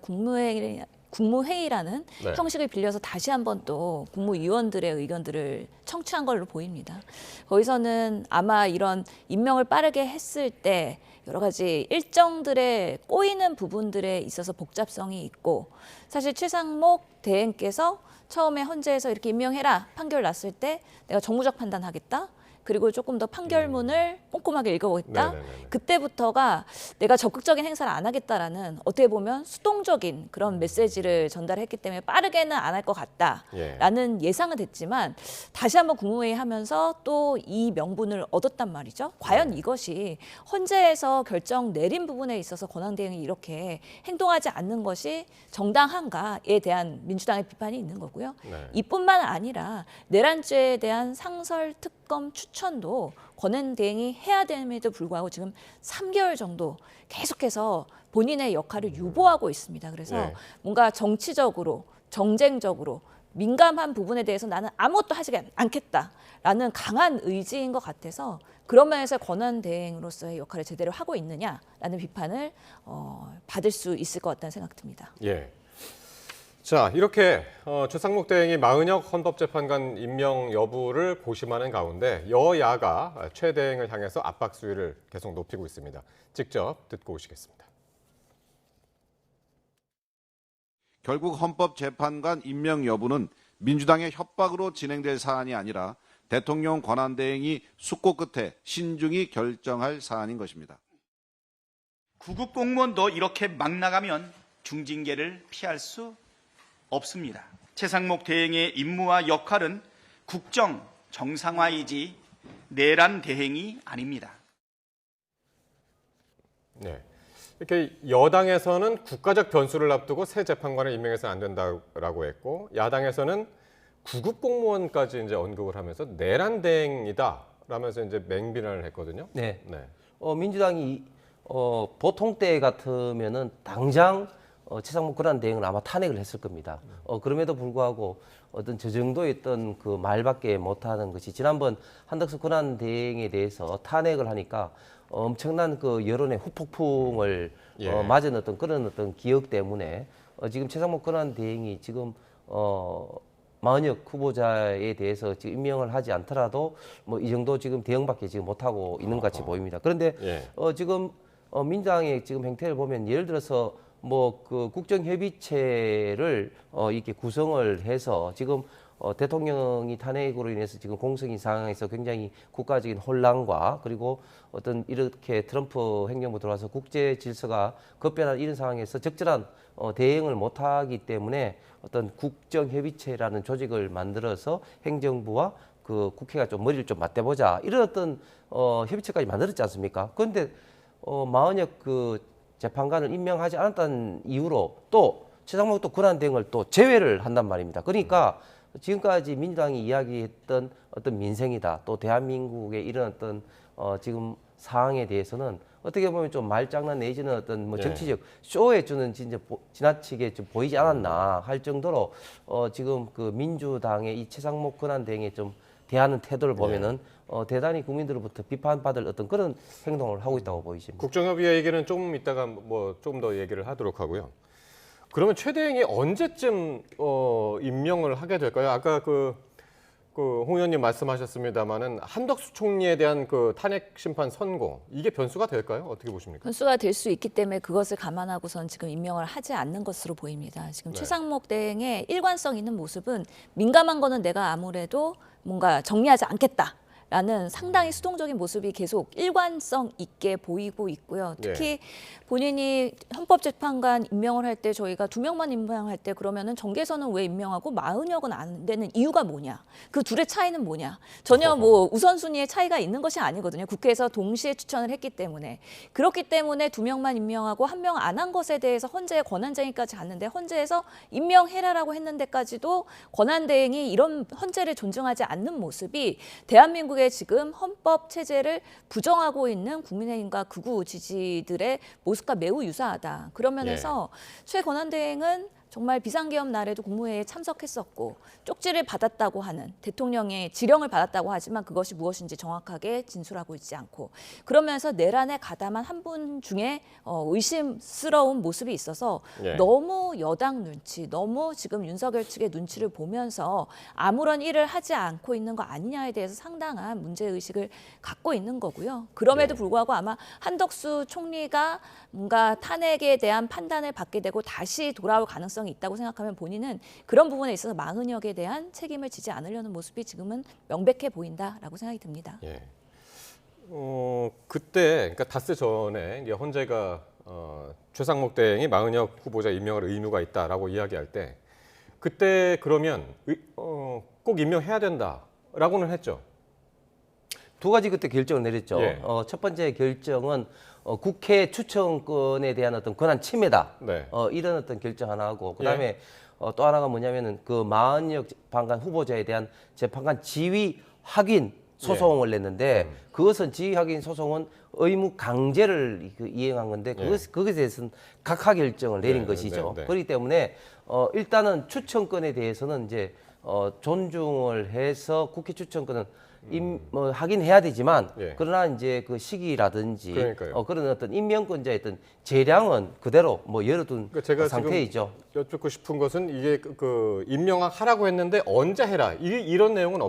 국무회의라는 형식을 빌려서 다시 한번 또 국무위원들의 의견들을 청취한 걸로 보입니다. 거기서는 아마 이런 임명을 빠르게 했을 때 여러 가지 일정들의 꼬이는 부분들에 있어서 복잡성이 있고 사실 최상목 대행께서 처음에 헌재에서 이렇게 임명해라 판결 났을 때 내가 정무적 판단하겠다. 그리고 조금 더 판결문을 꼼꼼하게 읽어보겠다. 그때부터가 내가 적극적인 행사를 안 하겠다라는 어떻게 보면 수동적인 그런 메시지를 전달했기 때문에 빠르게는 안 할 것 같다라는 예상은 됐지만 다시 한번 국무회의 하면서 또 이 명분을 얻었단 말이죠. 과연 이것이 헌재에서 결정 내린 부분에 있어서 권한대행이 이렇게 행동하지 않는 것이 정당한가에 대한 민주당의 비판이 있는 거고요. 이뿐만 아니라 내란죄에 대한 상설 특검 추천도 권한대행이 해야 됨에도 불구하고 지금 3개월 정도 계속해서 본인의 역할을 유보하고 있습니다. 그래서 뭔가 정치적으로, 정쟁적으로 민감한 부분에 대해서 나는 아무것도 하지 않겠다라는 강한 의지인 것 같아서 그런 면에서 권한대행으로서의 역할을 제대로 하고 있느냐라는 비판을 받을 수 있을 것 같다는 생각이 듭니다. 예. 자, 이렇게 최상목 대행이 마은혁 헌법재판관 임명 여부를 고심하는 가운데 여야가 최 대행을 향해서 압박 수위를 계속 높이고 있습니다. 직접 듣고 오시겠습니다. 결국 헌법재판관 임명 여부는 민주당의 협박으로 진행될 사안이 아니라 대통령 권한대행이 숙고 끝에 신중히 결정할 사안인 것입니다. 구급 공무원도 이렇게 막 나가면 중징계를 피할 수 없습니다. 최상목 대행의 임무와 역할은 국정 정상화이지 내란 대행이 아닙니다. 네. 이렇게 여당에서는 국가적 변수를 앞두고 새 재판관을 임명해서는 안 된다라고 했고, 야당에서는 구급 공무원까지 이제 언급을 하면서 내란 대행이다라면서 이제 맹비난을 했거든요. 네. 네. 민주당이 보통 때 같으면은 당장 최상목 권한대행은 아마 탄핵을 했을 겁니다. 그럼에도 불구하고 어떤 저 정도의 어떤 그 말밖에 못하는 것이 지난번 한덕수 권한대행에 대해서 탄핵을 하니까 엄청난 그 여론의 후폭풍을 맞은 어떤 그런 어떤 기억 때문에 지금 최상목 권한대행이 지금 마은혁 후보자에 대해서 지금 임명을 하지 않더라도 뭐 이 정도 지금 대응밖에 지금 못하고 있는 것 같이 보입니다. 그런데 지금 민주당의 지금 행태를 보면 예를 들어서 뭐 그 국정협의체를 이렇게 구성을 해서 지금 대통령이 탄핵으로 인해서 지금 공석인 상황에서 굉장히 국가적인 혼란과 그리고 어떤 이렇게 트럼프 행정부 들어와서 국제 질서가 급변한 이런 상황에서 적절한 대응을 못하기 때문에 어떤 국정협의체라는 조직을 만들어서 행정부와 그 국회가 좀 머리를 좀 맞대보자 이런 어떤 협의체까지 만들었지 않습니까? 그런데 마은혁 그 재판관을 임명하지 않았다는 이유로 또 최상목 또 권한대행을 또 제외를 한단 말입니다. 그러니까 지금까지 민주당이 이야기했던 어떤 민생이다, 또 대한민국의 이런 어떤 지금 상황에 대해서는 어떻게 보면 좀 말장난 내지는 어떤 뭐 정치적 쇼에 주는 진짜 지나치게 좀 보이지 않았나 할 정도로 지금 그 민주당의 이 최상목 권한대행에 좀 대하는 태도를 보면은 대단히 국민들로부터 비판받을 어떤 그런 행동을 하고 있다고 보이십니다. 국정협의 얘기는 조금 이따가 뭐 좀 더 얘기를 하도록 하고요. 그러면 최 대행이 언제쯤 임명을 하게 될까요? 아까 홍 의원님 말씀하셨습니다마는 한덕수 총리에 대한 그 탄핵 심판 선고 이게 변수가 될까요? 어떻게 보십니까? 변수가 될 수 있기 때문에 그것을 감안하고선 지금 임명을 하지 않는 것으로 보입니다. 지금 최상목 대행의 일관성 있는 모습은 민감한 거는 내가 아무래도 뭔가 정리하지 않겠다. 라는 상당히 수동적인 모습이 계속 일관성 있게 보이고 있고요. 특히 본인이 헌법재판관 임명을 할 때 저희가 2명만 임명할 때 그러면은 정계선은 왜 임명하고 마은혁은 안 되는 이유가 뭐냐? 그 둘의 차이는 뭐냐? 전혀 뭐 우선순위의 차이가 있는 것이 아니거든요. 국회에서 동시에 추천을 했기 때문에. 그렇기 때문에 2명만 임명하고 1명 안 한 것에 대해서 헌재의 권한쟁의까지 갔는데 헌재에서 임명해라라고 했는데까지도 권한대행이 이런 헌재를 존중하지 않는 모습이 대한민국 지금 헌법 체제를 부정하고 있는 국민의힘과 극우 지지들의 모습과 매우 유사하다. 그런 면에서 최 권한대행은 정말 비상계엄 날에도 국무회의에 참석했었고 쪽지를 받았다고 하는 대통령의 지령을 받았다고 하지만 그것이 무엇인지 정확하게 진술하고 있지 않고 그러면서 내란에 가담한 한 분 중에 의심스러운 모습이 있어서 너무 여당 눈치, 너무 지금 윤석열 측의 눈치를 보면서 아무런 일을 하지 않고 있는 거 아니냐에 대해서 상당한 문제의식을 갖고 있는 거고요. 그럼에도 불구하고 아마 한덕수 총리가 뭔가 탄핵에 대한 판단을 받게 되고 다시 돌아올 가능성이 있다고 생각하면 본인은 그런 부분에 있어서 마은혁에 대한 책임을 지지 않으려는 모습이 지금은 명백해 보인다라고 생각이 듭니다. 그때 그러니까 다스 전에 이제 헌재가 최상목 대행이 마은혁 후보자 임명할 의무가 있다라고 이야기할 때 그때 그러면 꼭 임명해야 된다라고는 했죠. 두 가지 그때 결정을 내렸죠. 첫 번째 결정은 국회 추천권에 대한 어떤 권한 침해다. 이런 어떤 결정 하나 하고 그다음에 또 하나가 뭐냐면은 그 마은혁 재판관 후보자에 대한 재판관 지위 확인 소송을 냈는데 그것은 지위 확인 소송은 의무 강제를 이행한 건데 그것에 대해서는 각하 결정을 내린 것이죠. 그렇기 때문에 일단은 추천권에 대해서는 이제 존중을 해서 국회 추천권은 확인해야 되지만 그러나 이제 그 시기라든지 그런 어떤 임명권자의 어떤 재량은 그대로 뭐 열어둔 제가 상태이죠. 지금 여쭙고 싶은 것은 이게 그 임명하라고 했는데 언제 해라 이런 내용은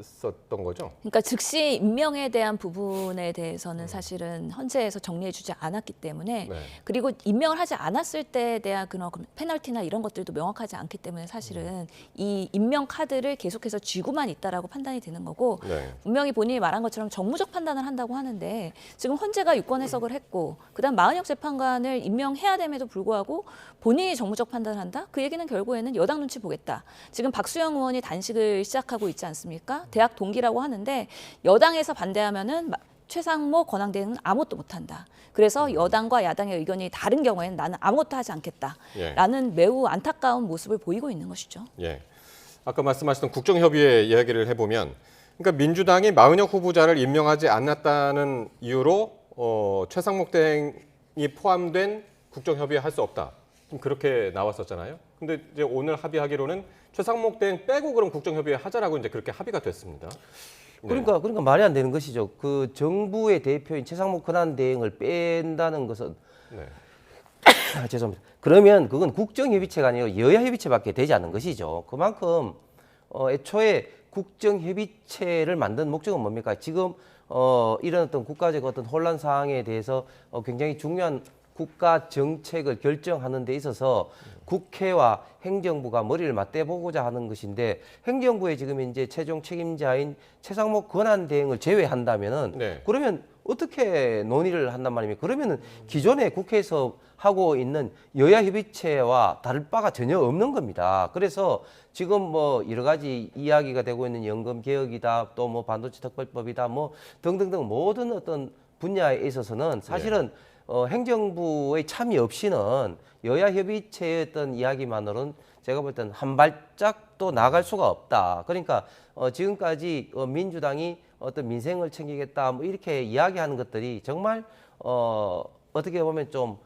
있었던 거죠? 그러니까 즉시 임명에 대한 부분에 대해서는 사실은 헌재에서 정리해주지 않았기 때문에 네. 그리고 임명을 하지 않았을 때에 대한 그런 페널티나 이런 것들도 명확하지 않기 때문에 사실은 이 임명 카드를 계속해서 쥐고만 있다라고 판단이 되는 거고 네. 분명히 본인이 말한 것처럼 정무적 판단을 한다고 하는데 지금 헌재가 유권 해석을 했고 그다음 마은혁 재판관을 임명해야 됨에도 불구하고 본인이 정무적 판단을 한다? 그 얘기는 결국에는 여당 눈치 보겠다. 지금 박수영 의원이 단식을 시작하고 있지 않습니까? 대학 동기라고 하는데 여당에서 반대하면은 최상목 권한대행은 아무것도 못한다. 그래서 여당과 야당의 의견이 다른 경우에는 나는 아무것도 하지 않겠다라는 매우 안타까운 모습을 보이고 있는 것이죠. 예. 아까 말씀하셨던 국정협의회 이야기를 해보면 그러니까 민주당이 마은혁 후보자를 임명하지 않았다는 이유로 최상목 대행이 포함된 국정협의회 할 수 없다. 좀 그렇게 나왔었잖아요. 근데 이제 오늘 합의하기로는 최상목 대행 빼고 그럼 국정협의회 하자라고 이제 그렇게 합의가 됐습니다. 네. 그러니까 말이 안 되는 것이죠. 그 정부의 대표인 최상목 권한대행을 뺀다는 것은 네. 죄송합니다. 그러면 그건 국정협의체가 아니고 여야협의체밖에 되지 않는 것이죠. 그만큼 애초에 국정협의체를 만든 목적은 뭡니까? 지금 이런 어떤 국가적 어떤 혼란 상황에 대해서 굉장히 중요한 국가 정책을 결정하는 데 있어서 국회와 행정부가 머리를 맞대보고자 하는 것인데 행정부의 지금 이제 최종 책임자인 최상목 권한대행을 제외한다면은 네. 그러면 어떻게 논의를 한단 말입니까? 그러면은 기존에 국회에서 하고 있는 여야 협의체와 다를 바가 전혀 없는 겁니다. 그래서 지금 뭐 여러 가지 이야기가 되고 있는 연금 개혁이다, 또 뭐 반도체 특별법이다, 뭐 등등등 모든 어떤 분야에 있어서는 사실은 행정부의 참여 없이는 여야 협의체의 어떤 이야기만으로는 제가 볼 때는 한 발짝도 나갈 수가 없다. 그러니까 지금까지 민주당이 어떤 민생을 챙기겠다 뭐 이렇게 이야기하는 것들이 정말 어떻게 보면 좀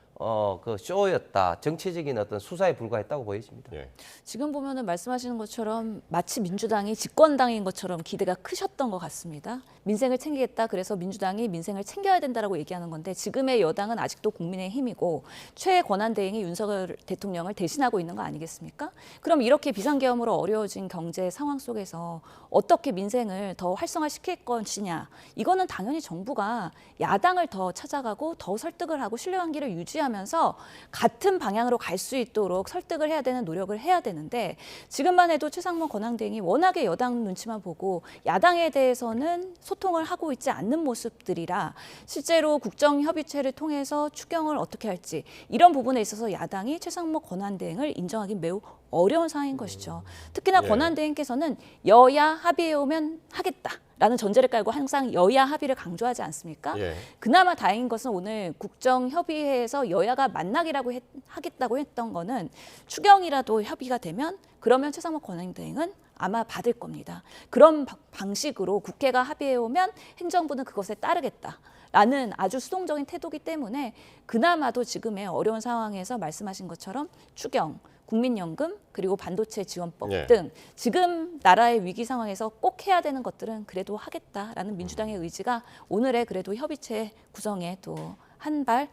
그 쇼였다. 정치적인 어떤 수사에 불과했다고 보여집니다. 예. 지금 보면은 말씀하시는 것처럼 마치 민주당이 집권당인 것처럼 기대가 크셨던 것 같습니다. 민생을 챙기겠다. 그래서 민주당이 민생을 챙겨야 된다라고 얘기하는 건데 지금의 여당은 아직도 국민의힘이고 최권한대행이 윤석열 대통령을 대신하고 있는 거 아니겠습니까? 그럼 이렇게 비상계엄으로 어려워진 경제 상황 속에서 어떻게 민생을 더 활성화시킬 것이냐. 이거는 당연히 정부가 야당을 더 찾아가고 더 설득을 하고 신뢰관계를 유지하면서 같은 방향으로 갈 수 있도록 설득을 해야 되는 노력을 해야 되는데 지금만 해도 최상목 권한대행이 워낙에 여당 눈치만 보고 야당에 대해서는 소통을 하고 있지 않는 모습들이라 실제로 국정협의체를 통해서 추경을 어떻게 할지 이런 부분에 있어서 야당이 최상목 권한대행을 인정하기 매우 어려운 상황인 것이죠. 특히나 예. 권한대행께서는 여야 합의해 오면 하겠다라는 전제를 깔고 항상 여야 합의를 강조하지 않습니까? 예. 그나마 다행인 것은 오늘 국정협의회에서 여야가 만나기라고 하겠다고 했던 거는 추경이라도 협의가 되면 그러면 최상목 권한대행은 아마 받을 겁니다. 그런 방식으로 국회가 합의해 오면 행정부는 그것에 따르겠다라는 아주 수동적인 태도이기 때문에 그나마도 지금의 어려운 상황에서 말씀하신 것처럼 추경, 국민연금 그리고 반도체 지원법 예. 등 지금 나라의 위기 상황에서 꼭 해야 되는 것들은 그래도 하겠다라는 민주당의 의지가 오늘의 그래도 협의체 구성에 또 한 발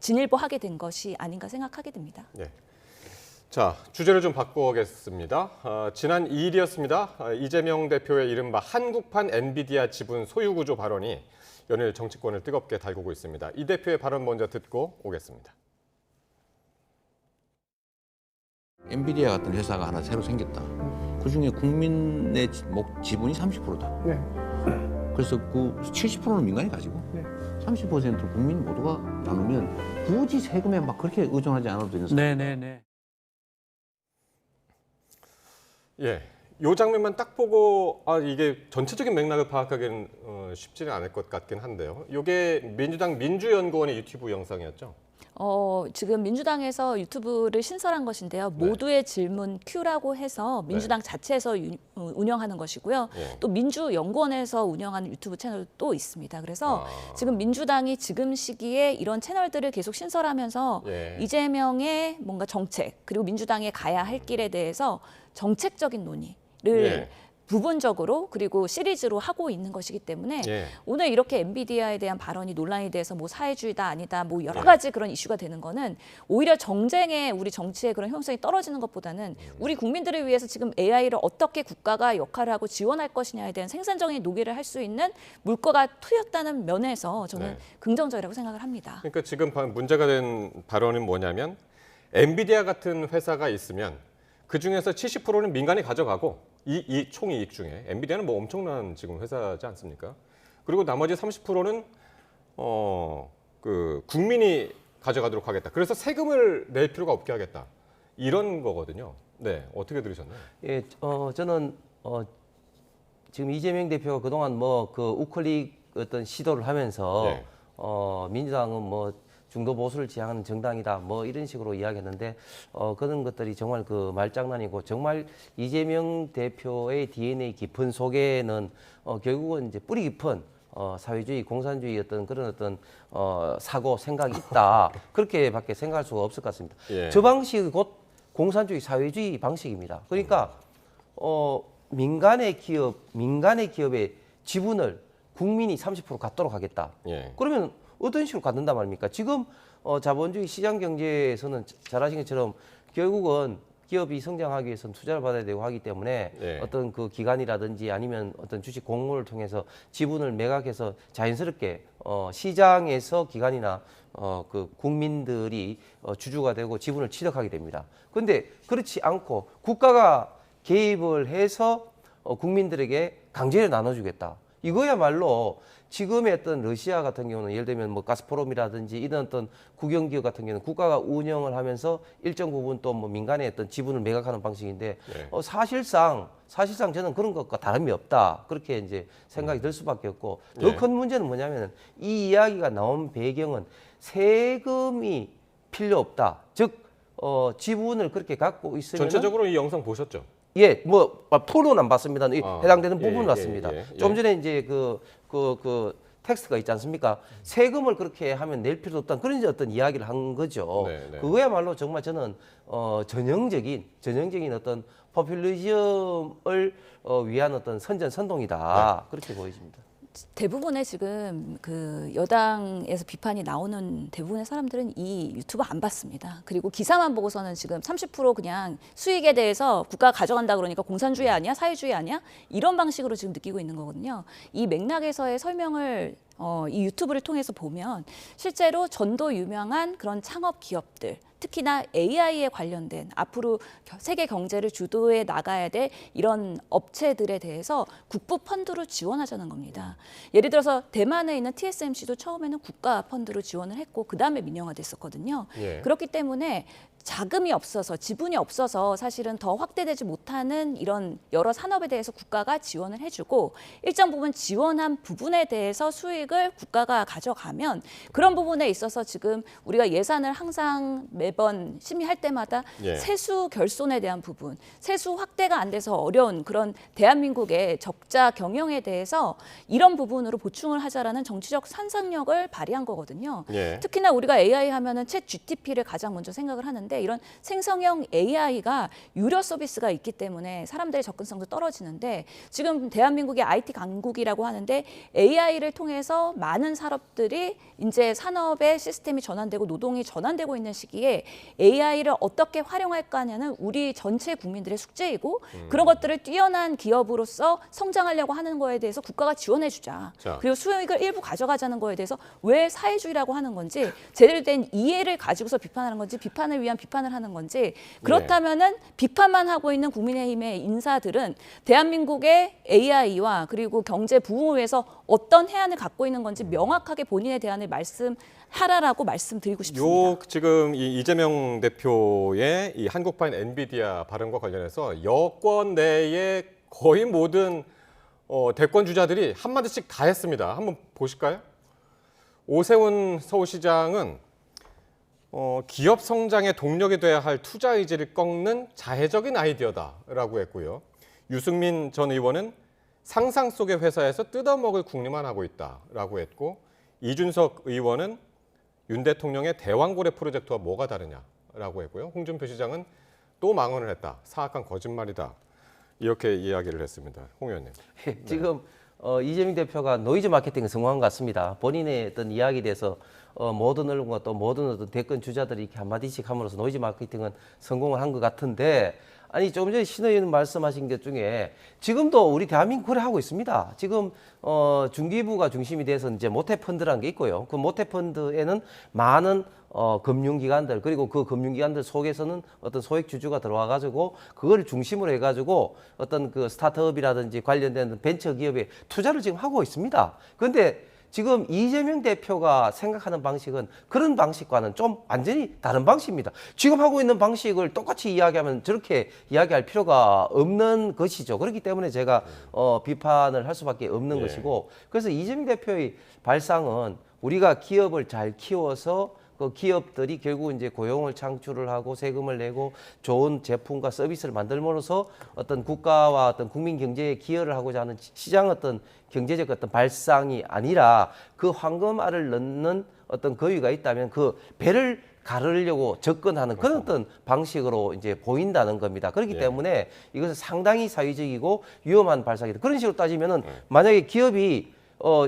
진일보하게 된 것이 아닌가 생각하게 됩니다. 네. 자, 주제를 좀 바꾸겠습니다. 지난 2일이었습니다. 이재명 대표의 이른바 한국판 엔비디아 지분 소유구조 발언이 연일 정치권을 뜨겁게 달구고 있습니다. 이 대표의 발언 먼저 듣고 오겠습니다. 엔비디아 같은 회사가 하나 새로 생겼다. 그중에 국민의 지분이 30%다. 네. 그래서 그 70%는 민간이 가지고 네. 30%를 국민 모두가 나누면 굳이 세금에 막 그렇게 의존하지 않아도 되는 상황. 네네네. 예, 이 장면만 딱 보고 이게 전체적인 맥락을 파악하기는 쉽지는 않을 것 같긴 한데요. 이게 민주당 민주연구원의 유튜브 영상이었죠? 지금 민주당에서 유튜브를 신설한 것인데요. 네. 모두의 질문 Q라고 해서 민주당 자체에서 운영하는 것이고요. 예. 또 민주연구원에서 운영하는 유튜브 채널도 또 있습니다. 그래서 지금 민주당이 지금 시기에 이런 채널들을 계속 신설하면서 예. 이재명의 뭔가 정책 그리고 민주당에 가야 할 길에 대해서 정책적인 논의를 예. 부분적으로 그리고 시리즈로 하고 있는 것이기 때문에 예. 오늘 이렇게 엔비디아에 대한 발언이 논란이 돼서 뭐 사회주의다 아니다 뭐 여러 가지 그런 이슈가 되는 거는 오히려 정쟁의 우리 정치의 그런 형성이 떨어지는 것보다는 우리 국민들을 위해서 지금 AI를 어떻게 국가가 역할을 하고 지원할 것이냐에 대한 생산적인 논의를 할 수 있는 물꼬가 트였다는 면에서 저는 긍정적이라고 생각을 합니다. 그러니까 지금 문제가 된 발언은 뭐냐면 엔비디아 같은 회사가 있으면 그중에서 70%는 민간이 가져가고 이 총이익 중에 엔비디아는 뭐 엄청난 지금 회사지 않습니까? 그리고 나머지 30%는 그 국민이 가져가도록 하겠다. 그래서 세금을 낼 필요가 없게 하겠다. 이런 거거든요. 네, 어떻게 들으셨나요? 예, 저는 지금 이재명 대표가 그동안 뭐 그 우클릭 어떤 시도를 하면서 네. 민주당은 뭐 중도 보수를 지향하는 정당이다 뭐 이런 식으로 이야기했는데 그런 것들이 정말 그 말장난이고 정말 이재명 대표의 DNA 깊은 속에는 결국은 이제 뿌리 깊은 사회주의, 공산주의 어떤 그런 어떤 사고 생각이 있다 그렇게밖에 생각할 수가 없을 것 같습니다. 예. 저 방식이 곧 공산주의, 사회주의 방식입니다. 그러니까 민간의 기업의 지분을 국민이 30% 갖도록 하겠다. 예. 그러면 어떤 식으로 갖는단 말입니까? 지금 자본주의 시장 경제에서는 잘 아시는 것처럼 결국은 기업이 성장하기 위해서는 투자를 받아야 되고 하기 때문에 어떤 그 기관이라든지 아니면 어떤 주식 공모를 통해서 지분을 매각해서 자연스럽게 시장에서 기관이나 그 국민들이 주주가 되고 지분을 취득하게 됩니다. 그런데 그렇지 않고 국가가 개입을 해서 국민들에게 강제로 나눠주겠다. 이거야말로 지금의 어떤 러시아 같은 경우는 예를 들면 뭐 가스프롬이라든지 이런 어떤 국영기업 같은 경우는 국가가 운영을 하면서 일정 부분 또 뭐 민간의 어떤 지분을 매각하는 방식인데 사실상 저는 그런 것과 다름이 없다. 그렇게 이제 생각이 들 수밖에 없고 더 큰 문제는 뭐냐면 이 이야기가 나온 배경은 세금이 필요 없다. 즉 지분을 그렇게 갖고 있으면 전체적으로 이 영상 보셨죠? 예, 뭐 풀은 안 봤습니다. 해당되는 부분은 봤습니다. 예. 좀 전에 이제 그 텍스트가 있지 않습니까? 세금을 그렇게 하면 낼 필요도 없다는 그런 이제 어떤 이야기를 한 거죠. 그거야말로 정말 저는 전형적인 어떤 포퓰리즘을 위한 어떤 선전선동이다. 그렇게 보여집니다. 대부분의 지금 그 여당에서 비판이 나오는 대부분의 사람들은 이 유튜브 안 봤습니다. 그리고 기사만 보고서는 지금 30% 그냥 수익에 대해서 국가가 가져간다 그러니까 공산주의 아니야? 사회주의 아니야? 이런 방식으로 지금 느끼고 있는 거거든요. 이 맥락에서의 설명을 이 유튜브를 통해서 보면 실제로 전도 유명한 그런 창업 기업들 특히나 AI에 관련된 앞으로 세계 경제를 주도해 나가야 될 이런 업체들에 대해서 국부 펀드로 지원하자는 겁니다. 예를 들어서 대만에 있는 TSMC도 처음에는 국가 펀드로 지원을 했고 그다음에 민영화됐었거든요. 그렇기 때문에 자금이 없어서 지분이 없어서 사실은 더 확대되지 못하는 이런 여러 산업에 대해서 국가가 지원을 해주고 일정 부분 지원한 부분에 대해서 수익을 국가가 가져가면 그런 부분에 있어서 지금 우리가 예산을 항상 매번 심의할 때마다 세수 결손에 대한 부분, 세수 확대가 안 돼서 어려운 그런 대한민국의 적자 경영에 대해서 이런 부분으로 보충을 하자라는 정치적 상상력을 발휘한 거거든요. 특히나 우리가 AI 하면은 챗 GTP를 가장 먼저 생각을 하는데 이런 생성형 AI가 유료 서비스가 있기 때문에 사람들의 접근성도 떨어지는데 지금 대한민국이 IT 강국이라고 하는데 AI를 통해서 많은 산업들이 이제 산업의 시스템이 전환되고 노동이 전환되고 있는 시기에 AI를 어떻게 활용할까냐는 우리 전체 국민들의 숙제이고 그런 것들을 뛰어난 기업으로서 성장하려고 하는 거에 대해서 국가가 지원해주자. 그리고 수익을 일부 가져가자는 거에 대해서 왜 사회주의라고 하는 건지 제대로 된 이해를 가지고서 비판하는 건지 비판을 위한 비판을 하는 건지 그렇다면은 비판만 하고 있는 국민의힘의 인사들은 대한민국의 AI와 그리고 경제 부흥을 위해서 어떤 해안을 갖고 있는 건지 명확하게 본인의 대안을 말씀하라라고 말씀드리고 싶습니다. 지금 이 이재명 대표의 이 한국판 엔비디아 발언과 관련해서 여권 내의 거의 모든 대권 주자들이 한마디씩 다 했습니다. 한번 보실까요? 오세훈 서울시장은 기업 성장의 동력이 돼야 할 투자 의지를 꺾는 자해적인 아이디어다라고 했고요. 유승민 전 의원은 상상 속의 회사에서 뜯어먹을 궁리만 하고 있다라고 했고 이준석 의원은 윤 대통령의 대왕고래 프로젝트와 뭐가 다르냐라고 했고요. 홍준표 시장은 또 망언을 했다. 사악한 거짓말이다. 이렇게 이야기를 했습니다. 홍 의원님. 지금 이재명 대표가 노이즈 마케팅에 성공한 것 같습니다. 본인의 어떤 이야기에 대해서 모든 언론과 또 모든 어떤 대권 주자들이 이렇게 한마디씩 함으로써 노이즈 마케팅은 성공을 한 것 같은데, 아니 조금 전에 신 의원 말씀하신 것 중에 지금도 우리 대한민국 그래 하고 있습니다. 지금 중기부가 중심이 돼서 이제 모태펀드라는 게 있고요. 그 모태펀드에는 많은 금융기관들, 그리고 그 금융기관들 속에서는 어떤 소액 주주가 들어와 가지고 그걸 중심으로 해 가지고 어떤 그 스타트업이라든지 관련된 벤처 기업에 투자를 지금 하고 있습니다. 그런데 지금 이재명 대표가 생각하는 방식은 그런 방식과는 좀 완전히 다른 방식입니다. 지금 하고 있는 방식을 똑같이 이야기하면 저렇게 이야기할 필요가 없는 것이죠. 그렇기 때문에 제가 비판을 할 수밖에 없는 것이고, 그래서 이재명 대표의 발상은 우리가 기업을 잘 키워서 그 기업들이 결국 이제 고용을 창출을 하고 세금을 내고 좋은 제품과 서비스를 만들므로써 어떤 국가와 어떤 국민 경제에 기여를 하고자 하는 시장 어떤 경제적 어떤 발상이 아니라 그 황금알을 넣는 어떤 거위가 있다면 그 배를 가르려고 접근하는 그런 어떤 방식으로 이제 보인다는 겁니다. 그렇기 때문에 이것은 상당히 사회적이고 위험한 발상이다. 그런 식으로 따지면은 만약에 기업이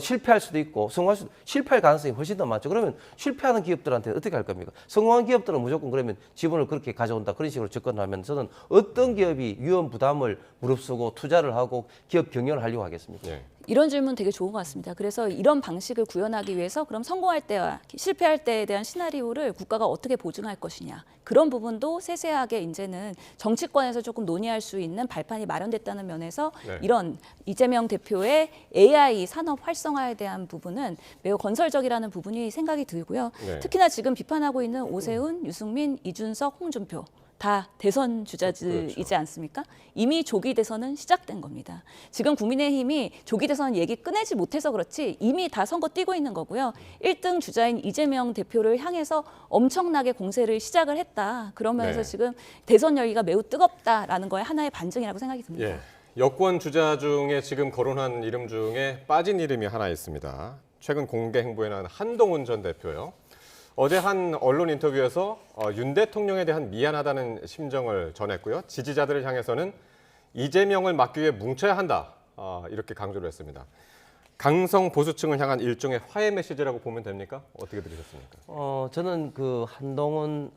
실패할 수도 있고 성공할 수도, 실패할 가능성이 훨씬 더 많죠. 그러면 실패하는 기업들한테 어떻게 할 겁니까? 성공한 기업들은 무조건 그러면 지분을 그렇게 가져온다, 그런 식으로 접근하면 저는 어떤 기업이 위험 부담을 무릅쓰고 투자를 하고 기업 경영을 하려고 하겠습니까? 이런 질문 되게 좋은 것 같습니다. 그래서 이런 방식을 구현하기 위해서 그럼 성공할 때와 실패할 때에 대한 시나리오를 국가가 어떻게 보증할 것이냐, 그런 부분도 세세하게 이제는 정치권에서 조금 논의할 수 있는 발판이 마련됐다는 면에서 이런 이재명 대표의 AI 산업 활성화에 대한 부분은 매우 건설적이라는 부분이 생각이 들고요. 특히나 지금 비판하고 있는 오세훈, 유승민, 이준석, 홍준표 다 대선 주자들이지 않습니까? 이미 조기 대선은 시작된 겁니다. 지금 국민의힘이 조기 대선 얘기 꺼내지 못해서 그렇지 이미 다 선거 뛰고 있는 거고요. 1등 주자인 이재명 대표를 향해서 엄청나게 공세를 시작을 했다. 그러면서 지금 대선 열기가 매우 뜨겁다라는 거에 하나의 반증이라고 생각이 듭니다. 여권 주자 중에 지금 거론한 이름 중에 빠진 이름이 하나 있습니다. 최근 공개 행보에 나온 한동훈 전 대표요. 어제 한 언론 인터뷰에서 윤 대통령에 대한 미안하다는 심정을 전했고요. 지지자들을 향해서는 이재명을 막기 위해 뭉쳐야 한다, 이렇게 강조를 했습니다. 강성 보수층을 향한 일종의 화해 메시지라고 보면 됩니까? 어떻게 들으셨습니까? 저는 그 한동훈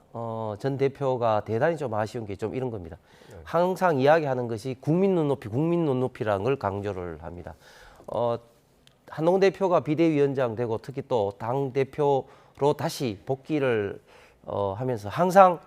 전 대표가 대단히 좀 아쉬운 게 좀 이런 겁니다. 항상 이야기하는 것이 국민 눈높이라는 걸 강조를 합니다. 한동훈 대표가 비대위원장 되고 특히 또 당 대표로 다시 복귀를 하면서 항상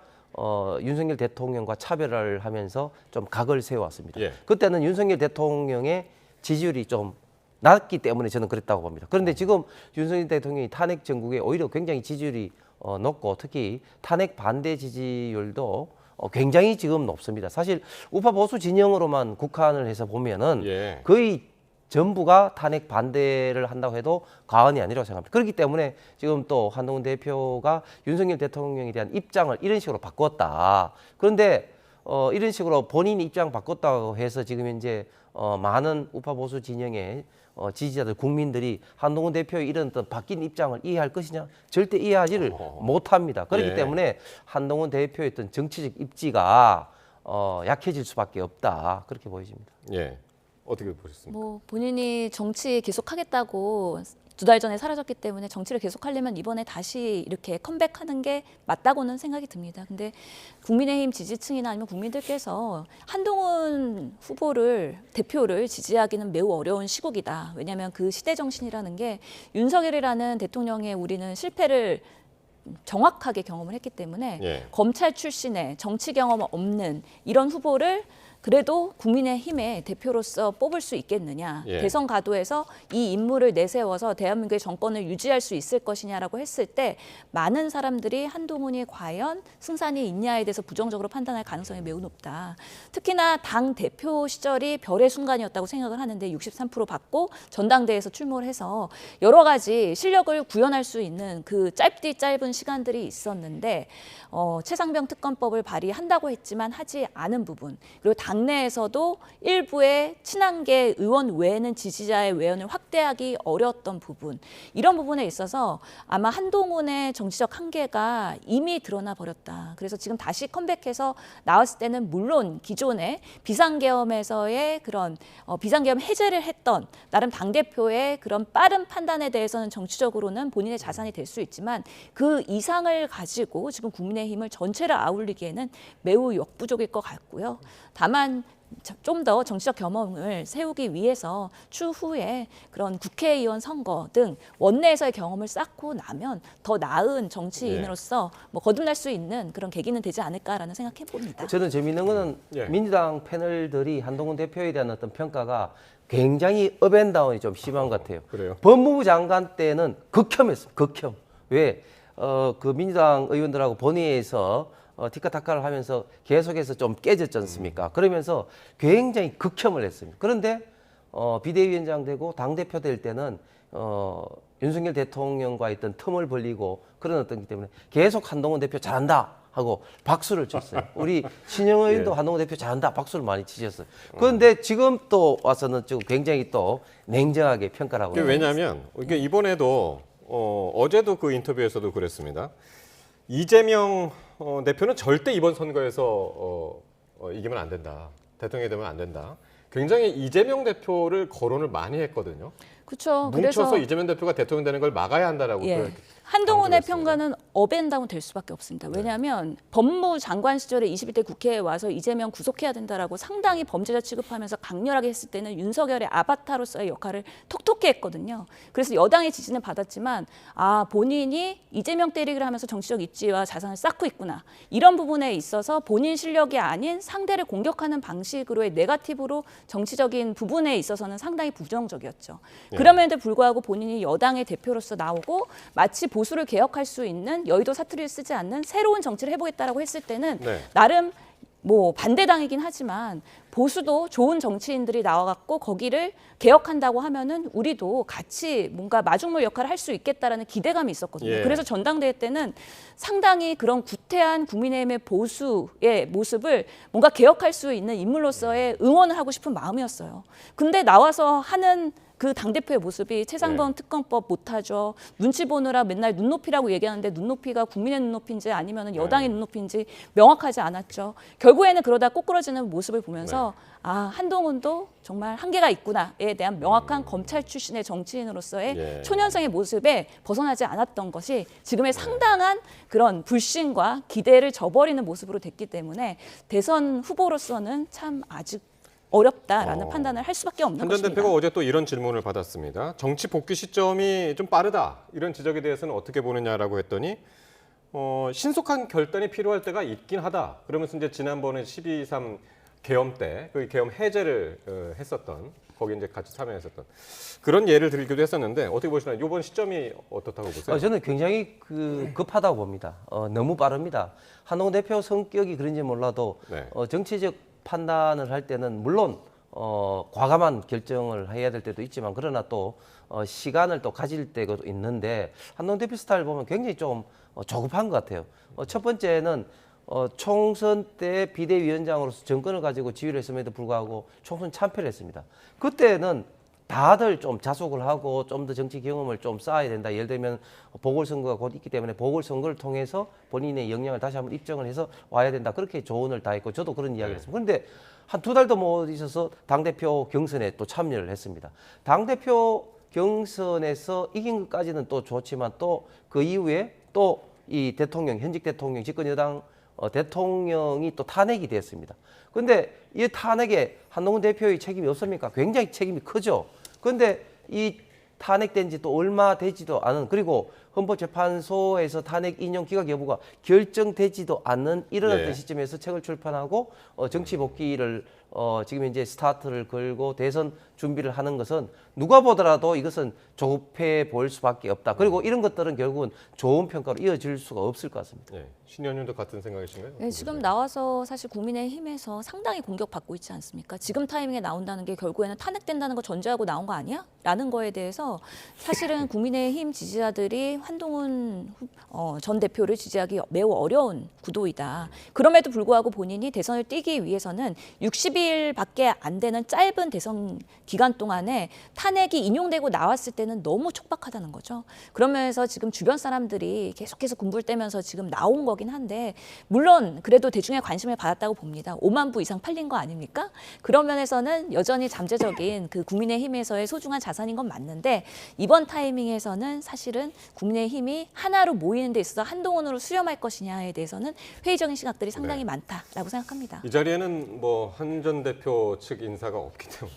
윤석열 대통령과 차별을 하면서 좀 각을 세워왔습니다. 그때는 윤석열 대통령의 지지율이 좀 낮기 때문에 저는 그랬다고 봅니다. 그런데 지금 윤석열 대통령이 탄핵 전국에 오히려 굉장히 지지율이 높고 특히 탄핵 반대 지지율도 굉장히 지금 높습니다. 사실 우파 보수 진영으로만 국한을 해서 보면은 거의 전부가 탄핵 반대를 한다고 해도 과언이 아니라고 생각합니다. 그렇기 때문에 지금 또 한동훈 대표가 윤석열 대통령에 대한 입장을 이런 식으로 바꿨다. 그런데 이런 식으로 본인 입장 바꿨다고 해서 지금 이제 많은 우파 보수 진영의 지지자들, 국민들이 한동훈 대표의 이런 어떤 바뀐 입장을 이해할 것이냐? 절대 이해하지를 못합니다. 그렇기 때문에 한동훈 대표의 어떤 정치적 입지가 약해질 수밖에 없다. 그렇게 보여집니다. 어떻게 보셨습니까? 뭐 본인이 정치 계속하겠다고 2달 전에 사라졌기 때문에 정치를 계속하려면 이번에 다시 이렇게 컴백하는 게 맞다고는 생각이 듭니다. 근데 국민의힘 지지층이나 아니면 국민들께서 한동훈 대표를 지지하기는 매우 어려운 시국이다. 왜냐하면 그 시대 정신이라는 게 윤석열이라는 대통령의 우리는 실패를 정확하게 경험을 했기 때문에 검찰 출신의 정치 경험 없는 이런 후보를 그래도 국민의힘의 대표로서 뽑을 수 있겠느냐. 대선 가도에서 이 인물을 내세워서 대한민국의 정권을 유지할 수 있을 것이냐라고 했을 때 많은 사람들이 한동훈이 과연 승산이 있냐에 대해서 부정적으로 판단할 가능성이 매우 높다. 특히나 당 대표 시절이 별의 순간이었다고 생각을 하는데 63% 받고 전당대회에서 출마를 해서 여러 가지 실력을 구현할 수 있는 그 짧은 시간들이 있었는데 최상병 특검법을 발의한다고 했지만 하지 않은 부분, 그리고 당 당내에서도 일부의 친한계 의원 외에는 지지자의 외연을 확대하기 어려웠던 부분, 이런 부분에 있어서 아마 한동훈의 정치적 한계가 이미 드러나 버렸다. 그래서 지금 다시 컴백해서 나왔을 때는 물론 기존의 비상계엄에서의 그런 비상계엄 해제를 했던 나름 당대표의 그런 빠른 판단에 대해서는 정치적으로는 본인의 자산이 될 수 있지만 그 이상을 가지고 지금 국민의힘을 전체를 아울리기에는 매우 역부족일 것 같고요. 다만 좀 더 정치적 경험을 세우기 위해서 추후에 그런 국회의원 선거 등 원내에서의 경험을 쌓고 나면 더 나은 정치인으로서 뭐 거듭날 수 있는 그런 계기는 되지 않을까라는 생각해 봅니다. 저는 재미있는 거는 민주당 패널들이 한동훈 대표에 대한 어떤 평가가 굉장히 업앤다운이 좀 심한 것 같아요. 그래요? 법무부 장관 때는 극혐했습니다. 극혐. 왜? 그 민주당 의원들하고 본회의에서 티카타카를 하면서 계속해서 좀 깨졌지 않습니까? 그러면서 굉장히 극혐을 했습니다. 그런데 비대위원장 되고 당대표 될 때는 윤석열 대통령과 있던 틈을 벌리고 그런 어떤기 때문에 계속 한동훈 대표 잘한다 하고 박수를 쳤어요. 우리 신영호 의원도 한동훈 대표 잘한다 박수를 많이 치셨어요. 그런데 지금 또 와서는 좀 굉장히 또 냉정하게 평가를 하고 왜냐하면 이게 이번에도 어제도 그 인터뷰에서도 그랬습니다. 이재명 대표는 절대 이번 선거에서 이기면 안 된다. 대통령이 되면 안 된다. 굉장히 이재명 대표를 거론을 많이 했거든요. 그렇죠. 뭉쳐서 그래서 이재명 대표가 대통령 되는 걸 막아야 한다라고. 한동훈의 평가는 업앤다운 될 수밖에 없습니다. 왜냐하면 법무부 장관 시절에 21대 국회에 와서 이재명 구속해야 된다라고 상당히 범죄자 취급하면서 강렬하게 했을 때는 윤석열의 아바타로서의 역할을 톡톡히 했거든요. 그래서 여당의 지지는 받았지만 본인이 이재명 때리기를 하면서 정치적 입지와 자산을 쌓고 있구나. 이런 부분에 있어서 본인 실력이 아닌 상대를 공격하는 방식으로의 네거티브로 정치적인 부분에 있어서는 상당히 부정적이었죠. 그럼에도 불구하고 본인이 여당의 대표로서 나오고 마치 보수를 개혁할 수 있는 여의도 사투리를 쓰지 않는 새로운 정치를 해보겠다라고 했을 때는 나름 뭐 반대당이긴 하지만 보수도 좋은 정치인들이 나와갖고 거기를 개혁한다고 하면은 우리도 같이 뭔가 마중물 역할을 할 수 있겠다라는 기대감이 있었거든요. 그래서 전당대회 때는 상당히 그런 구태한 국민의힘의 보수의 모습을 뭔가 개혁할 수 있는 인물로서의 응원을 하고 싶은 마음이었어요. 근데 나와서 하는 그 당대표의 모습이 최상병 특검법 못하죠. 눈치 보느라 맨날 눈높이라고 얘기하는데 눈높이가 국민의 눈높이인지 아니면 여당의 눈높이인지 명확하지 않았죠. 결국에는 그러다 꼬꾸라지는 모습을 보면서 한동훈도 정말 한계가 있구나에 대한 명확한 검찰 출신의 정치인으로서의 초년생의 모습에 벗어나지 않았던 것이 지금의 상당한 그런 불신과 기대를 저버리는 모습으로 됐기 때문에 대선 후보로서는 참 아직 어렵다라는 판단을 할 수밖에 없는 한 전 것입니다. 대표가 어제 또 이런 질문을 받았습니다. 정치 복귀 시점이 좀 빠르다. 이런 지적에 대해서는 어떻게 보느냐라고 했더니 신속한 결단이 필요할 때가 있긴 하다. 그러면서 이제 지난번에 12.3 계엄 때 그 계엄 해제를 했었던 거기 이제 같이 참여했었던 그런 예를 들기도 했었는데 어떻게 보시나요? 이번 시점이 어떻다고 보세요? 저는 굉장히 급하다고 봅니다. 너무 빠릅니다. 한동훈 대표 성격이 그런지 몰라도 정치적 판단을 할 때는 물론 과감한 결정을 해야 될 때도 있지만 그러나 또 시간을 또 가질 때가 있는데 한동훈 대표 스타일 보면 굉장히 좀 조급한 것 같아요. 첫 번째는 총선 때 비대위원장으로서 정권을 가지고 지휘를 했음에도 불구하고 총선 참패를 했습니다. 그때는 다들 좀 자숙을 하고 좀 더 정치 경험을 좀 쌓아야 된다. 예를 들면 보궐선거가 곧 있기 때문에 보궐선거를 통해서 본인의 역량을 다시 한번 입증을 해서 와야 된다. 그렇게 조언을 다 했고 저도 그런 이야기를 했습니다. 그런데 한 2달도 못 있어서 당대표 경선에 또 참여를 했습니다. 당대표 경선에서 이긴 것까지는 또 좋지만 또 그 이후에 또 이 대통령, 현직 대통령, 집권 여당 대통령이 또 탄핵이 됐습니다. 그런데 이 탄핵에 한동훈 대표의 책임이 없습니까? 굉장히 책임이 크죠. 그런데 이 탄핵된 지 또 얼마 되지도 않은 그리고 헌법재판소에서 탄핵 인용 기각 여부가 결정되지도 않는 이런 어떤 시점에서 책을 출판하고 정치 복귀를 지금 이제 스타트를 걸고 대선 준비를 하는 것은 누가 보더라도 이것은 조급해 보일 수밖에 없다. 그리고 이런 것들은 결국은 좋은 평가로 이어질 수가 없을 것 같습니다. 신현 의원도 같은 생각이신가요? 네, 지금 나와서 사실 국민의힘에서 상당히 공격받고 있지 않습니까? 지금 타이밍에 나온다는 게 결국에는 탄핵된다는 거 전제하고 나온 거 아니야? 라는 거에 대해서 사실은 국민의힘 지지자들이 한동훈 전 대표를 지지하기 매우 어려운 구도이다. 그럼에도 불구하고 본인이 대선을 뛰기 위해서는 60일 20일밖에 안 되는 짧은 대선 기간 동안에 탄핵이 인용되고 나왔을 때는 너무 촉박하다는 거죠. 그러면서 지금 주변 사람들이 계속해서 군불 떼면서 지금 나온 거긴 한데 물론 그래도 대중의 관심을 받았다고 봅니다. 5만 부 이상 팔린 거 아닙니까? 그런 면에서는 여전히 잠재적인 그 국민의힘에서의 소중한 자산인 건 맞는데 이번 타이밍에서는 사실은 국민의힘이 하나로 모이는 데 있어서 한동훈으로 수렴할 것이냐에 대해서는 회의적인 시각들이 상당히 많다라고 생각합니다. 이 자리에는 뭐 한 전 대표 측 인사가 없기 때문에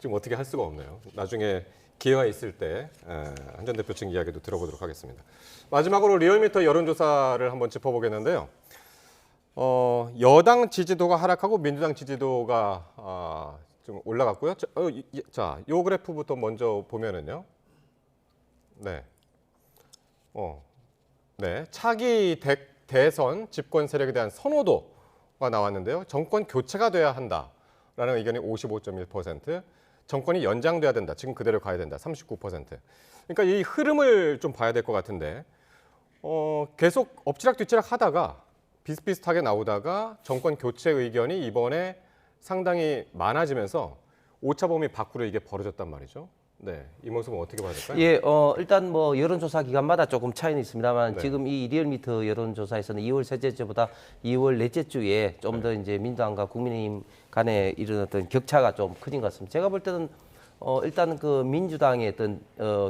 지금 어떻게 할 수가 없네요. 나중에 기회가 있을 때 한 전 대표 측 이야기도 들어보도록 하겠습니다. 마지막으로 리얼미터 여론조사를 한번 짚어보겠는데요. 여당 지지도가 하락하고 민주당 지지도가 좀 올라갔고요. 자, 요 그래프부터 먼저 보면은요. 네. 네. 차기 대선 집권 세력에 대한 선호도가 나왔는데요. 정권 교체가 돼야 한다라는 의견이 55.1%, 정권이 연장돼야 된다, 지금 그대로 가야 된다, 39%. 그러니까 이 흐름을 좀 봐야 될 것 같은데 계속 엎치락뒤치락 하다가 비슷비슷하게 나오다가 정권 교체 의견이 이번에 상당히 많아지면서 오차범위 밖으로 이게 벌어졌단 말이죠. 네, 이 모습은 어떻게 봐야 될까요? 예, 일단 뭐 여론조사 기간마다 조금 차이는 있습니다만 네. 지금 이 리얼미터 여론조사에서는 2월 셋째 주보다 2월 넷째 주에 좀 더 이제 민주당과 국민의힘 간에 이런 어떤 격차가 좀 커진 것 같습니다. 제가 볼 때는 일단 그 민주당의 어떤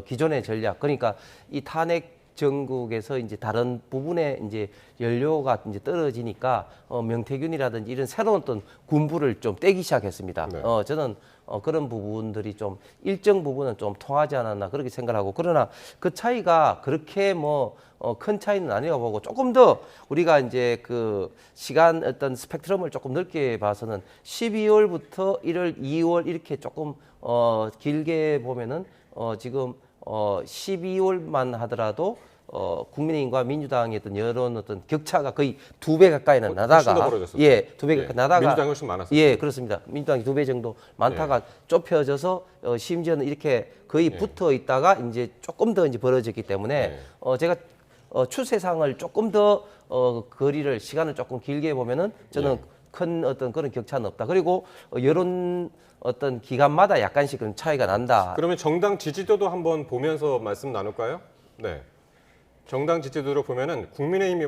기존의 전략, 그러니까 이 탄핵 전국에서 이제 다른 부분에 이제 연료가 이제 떨어지니까 명태균이라든지 이런 새로운 어떤 군부를 좀 떼기 시작했습니다. 네. 저는 그런 부분들이 좀 일정 부분은 좀 통하지 않았나 그렇게 생각하고, 그러나 그 차이가 그렇게 뭐 큰 차이는 아니라고 보고 조금 더 우리가 이제 그 시간 어떤 스펙트럼을 조금 넓게 봐서는 12월부터 1월, 2월 이렇게 조금 길게 보면은 지금 12월만 하더라도 국민의힘과 민주당의 어떤 여론 어떤 격차가 거의 2배 가까이는 나다가, 예, 2배 가까이 나다가, 민주당이 훨씬 많았어요. 예, 그렇습니다. 민주당이 2배 정도 많다가 좁혀져서 심지어는 이렇게 거의 붙어 있다가 이제 조금 더 이제 벌어졌기 때문에 제가 추세상을 조금 더 거리를 시간을 조금 길게 보면은 저는 큰 어떤 그런 격차는 없다. 그리고 여론 어떤 기간마다 약간씩 차이가 난다. 그러면 정당 지지도도 한번 보면서 말씀 나눌까요? 네. 정당 지지도로 보면은 국민의힘이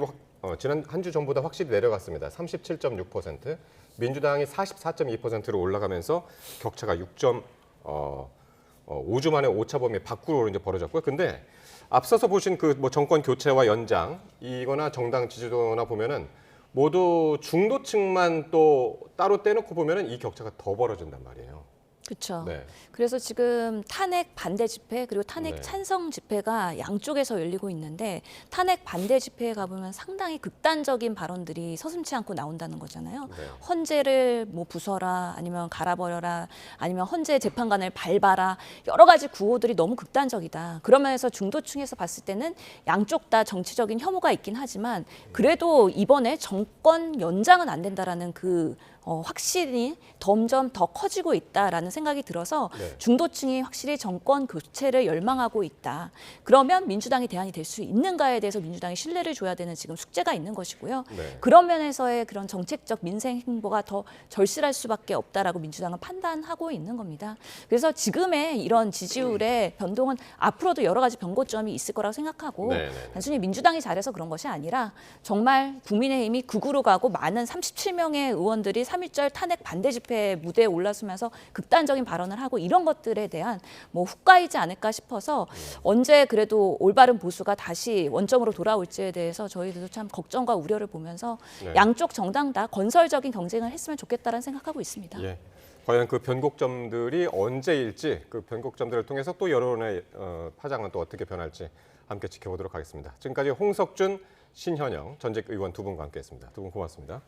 지난 한 주 전보다 확실히 내려갔습니다. 37.6%, 민주당이 44.2%로 올라가면서 격차가 5주 만에 오차범위 밖으로 이제 벌어졌고요. 근데 앞서서 보신 그 뭐 정권 교체와 연장 이거나 정당 지지도나 보면은 모두 중도층만 또 따로 떼놓고 보면은 이 격차가 더 벌어진단 말이에요. 그렇죠. 네. 그래서 지금 탄핵 반대 집회 그리고 탄핵 네. 찬성 집회가 양쪽에서 열리고 있는데 탄핵 반대 집회에 가보면 상당히 극단적인 발언들이 서슴지 않고 나온다는 거잖아요. 네. 헌재를 뭐 부숴라, 아니면 갈아버려라, 아니면 헌재 재판관을 밟아라, 여러 가지 구호들이 너무 극단적이다. 그러면서 중도층에서 봤을 때는 양쪽 다 정치적인 혐오가 있긴 하지만 그래도 이번에 정권 연장은 안 된다라는 그 확실히 점점 더 커지고 있다라는 생각이 들어서 네. 중도층이 확실히 정권 교체를 열망하고 있다. 그러면 민주당이 대안이 될 수 있는가에 대해서 민주당이 신뢰를 줘야 되는 지금 숙제가 있는 것이고요. 네. 그런 면에서의 그런 정책적 민생 행보가 더 절실할 수밖에 없다라고 민주당은 판단하고 있는 겁니다. 그래서 지금의 이런 지지율의 변동은 앞으로도 여러 가지 변고점이 있을 거라고 생각하고 네. 단순히 민주당이 잘해서 그런 것이 아니라 정말 국민의힘이 극우로 가고 많은 37명의 의원들이 3.1절 탄핵 반대 집회 무대에 올라서면서 극단적인 발언을 하고 이런 것들에 대한 뭐 후과이지 않을까 싶어서 언제 그래도 올바른 보수가 다시 원점으로 돌아올지에 대해서 저희들도 참 걱정과 우려를 보면서 네. 양쪽 정당 다 건설적인 경쟁을 했으면 좋겠다는 생각하고 있습니다. 예. 과연 그 변곡점들이 언제일지 그 변곡점들을 통해서 또 여론의 파장은 또 어떻게 변할지 함께 지켜보도록 하겠습니다. 지금까지 홍석준, 신현영 전직 의원 두 분과 함께했습니다. 두 분 고맙습니다.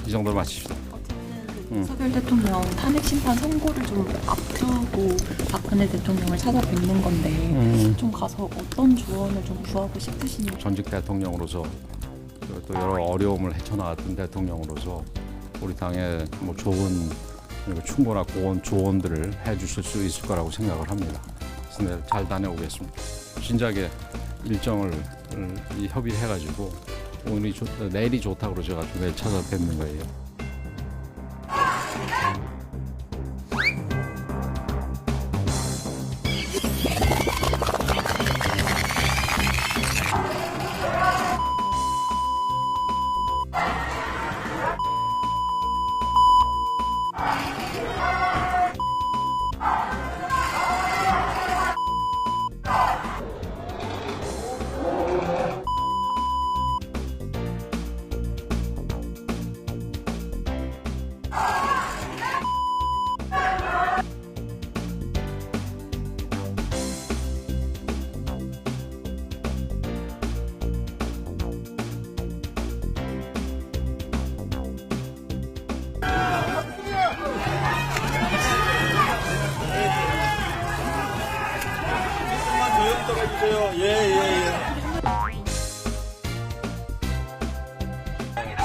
이 정도로 마칩시다. 윤석열 대통령 탄핵 심판 선고를 좀 앞두고 박근혜 대통령을 찾아뵙는 건데 좀 가서 어떤 조언을 좀 구하고 싶으신지. 전직 대통령으로서 또 여러 어려움을 헤쳐나갔던 대통령으로서 우리 당에 뭐 좋은 그리고 충분하고 고운 조언들을 해주실 수 있을 거라고 생각을 합니다. 그래서 잘 다녀오겠습니다. 진작에 일정을 협의해가지고 내일이 좋다고 그러셔가지고 내일 찾아뵙는 거예요.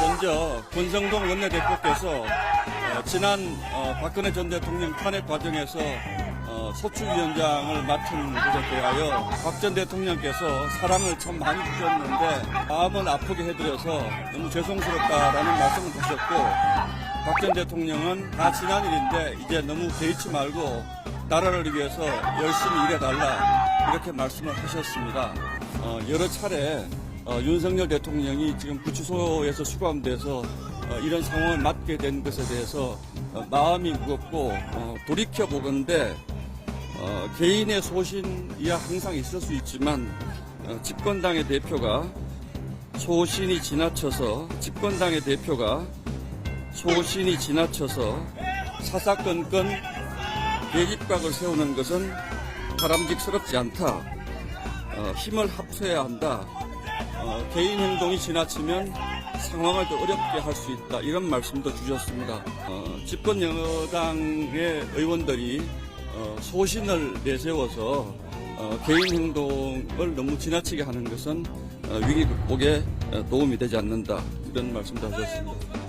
먼저 권성동 원내대표께서 지난 박근혜 전 대통령 탄핵 과정에서 소추위원장을 맡은 것에 대하여 박 전 대통령께서 사랑을 참 많이 주셨는데 마음은 아프게 해드려서 너무 죄송스럽다라는 말씀을 하셨고, 박 전 대통령은 다 지난 일인데 이제 너무 개의치 말고 나라를 위해서 열심히 일해달라 이렇게 말씀을 하셨습니다. 여러 차례 윤석열 대통령이 지금 구치소에서 수감돼서 이런 상황을 맞게 된 것에 대해서 마음이 무겁고 돌이켜보건대 개인의 소신이야 항상 있을 수 있지만 집권당의 대표가 소신이 지나쳐서 사사건건 계집각을 세우는 것은 바람직스럽지 않다. 힘을 합쳐야 한다. 개인 행동이 지나치면 상황을 더 어렵게 할 수 있다. 이런 말씀도 주셨습니다. 집권 여당의 의원들이 소신을 내세워서 개인 행동을 너무 지나치게 하는 것은 위기 극복에 도움이 되지 않는다. 이런 말씀도 하셨습니다.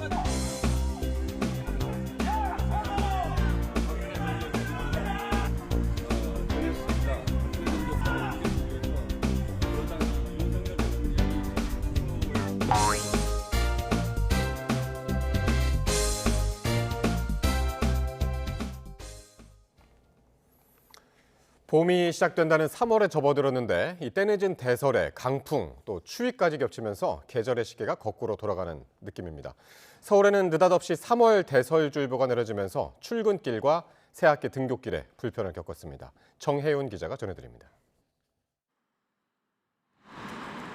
봄이 시작된다는 3월에 접어들었는데 이 때늦은 대설에 강풍 또 추위까지 겹치면서 계절의 시계가 거꾸로 돌아가는 느낌입니다. 서울에는 느닷없이 3월 대설주의보가 내려지면서 출근길과 새학기 등교길에 불편을 겪었습니다. 정혜윤 기자가 전해드립니다.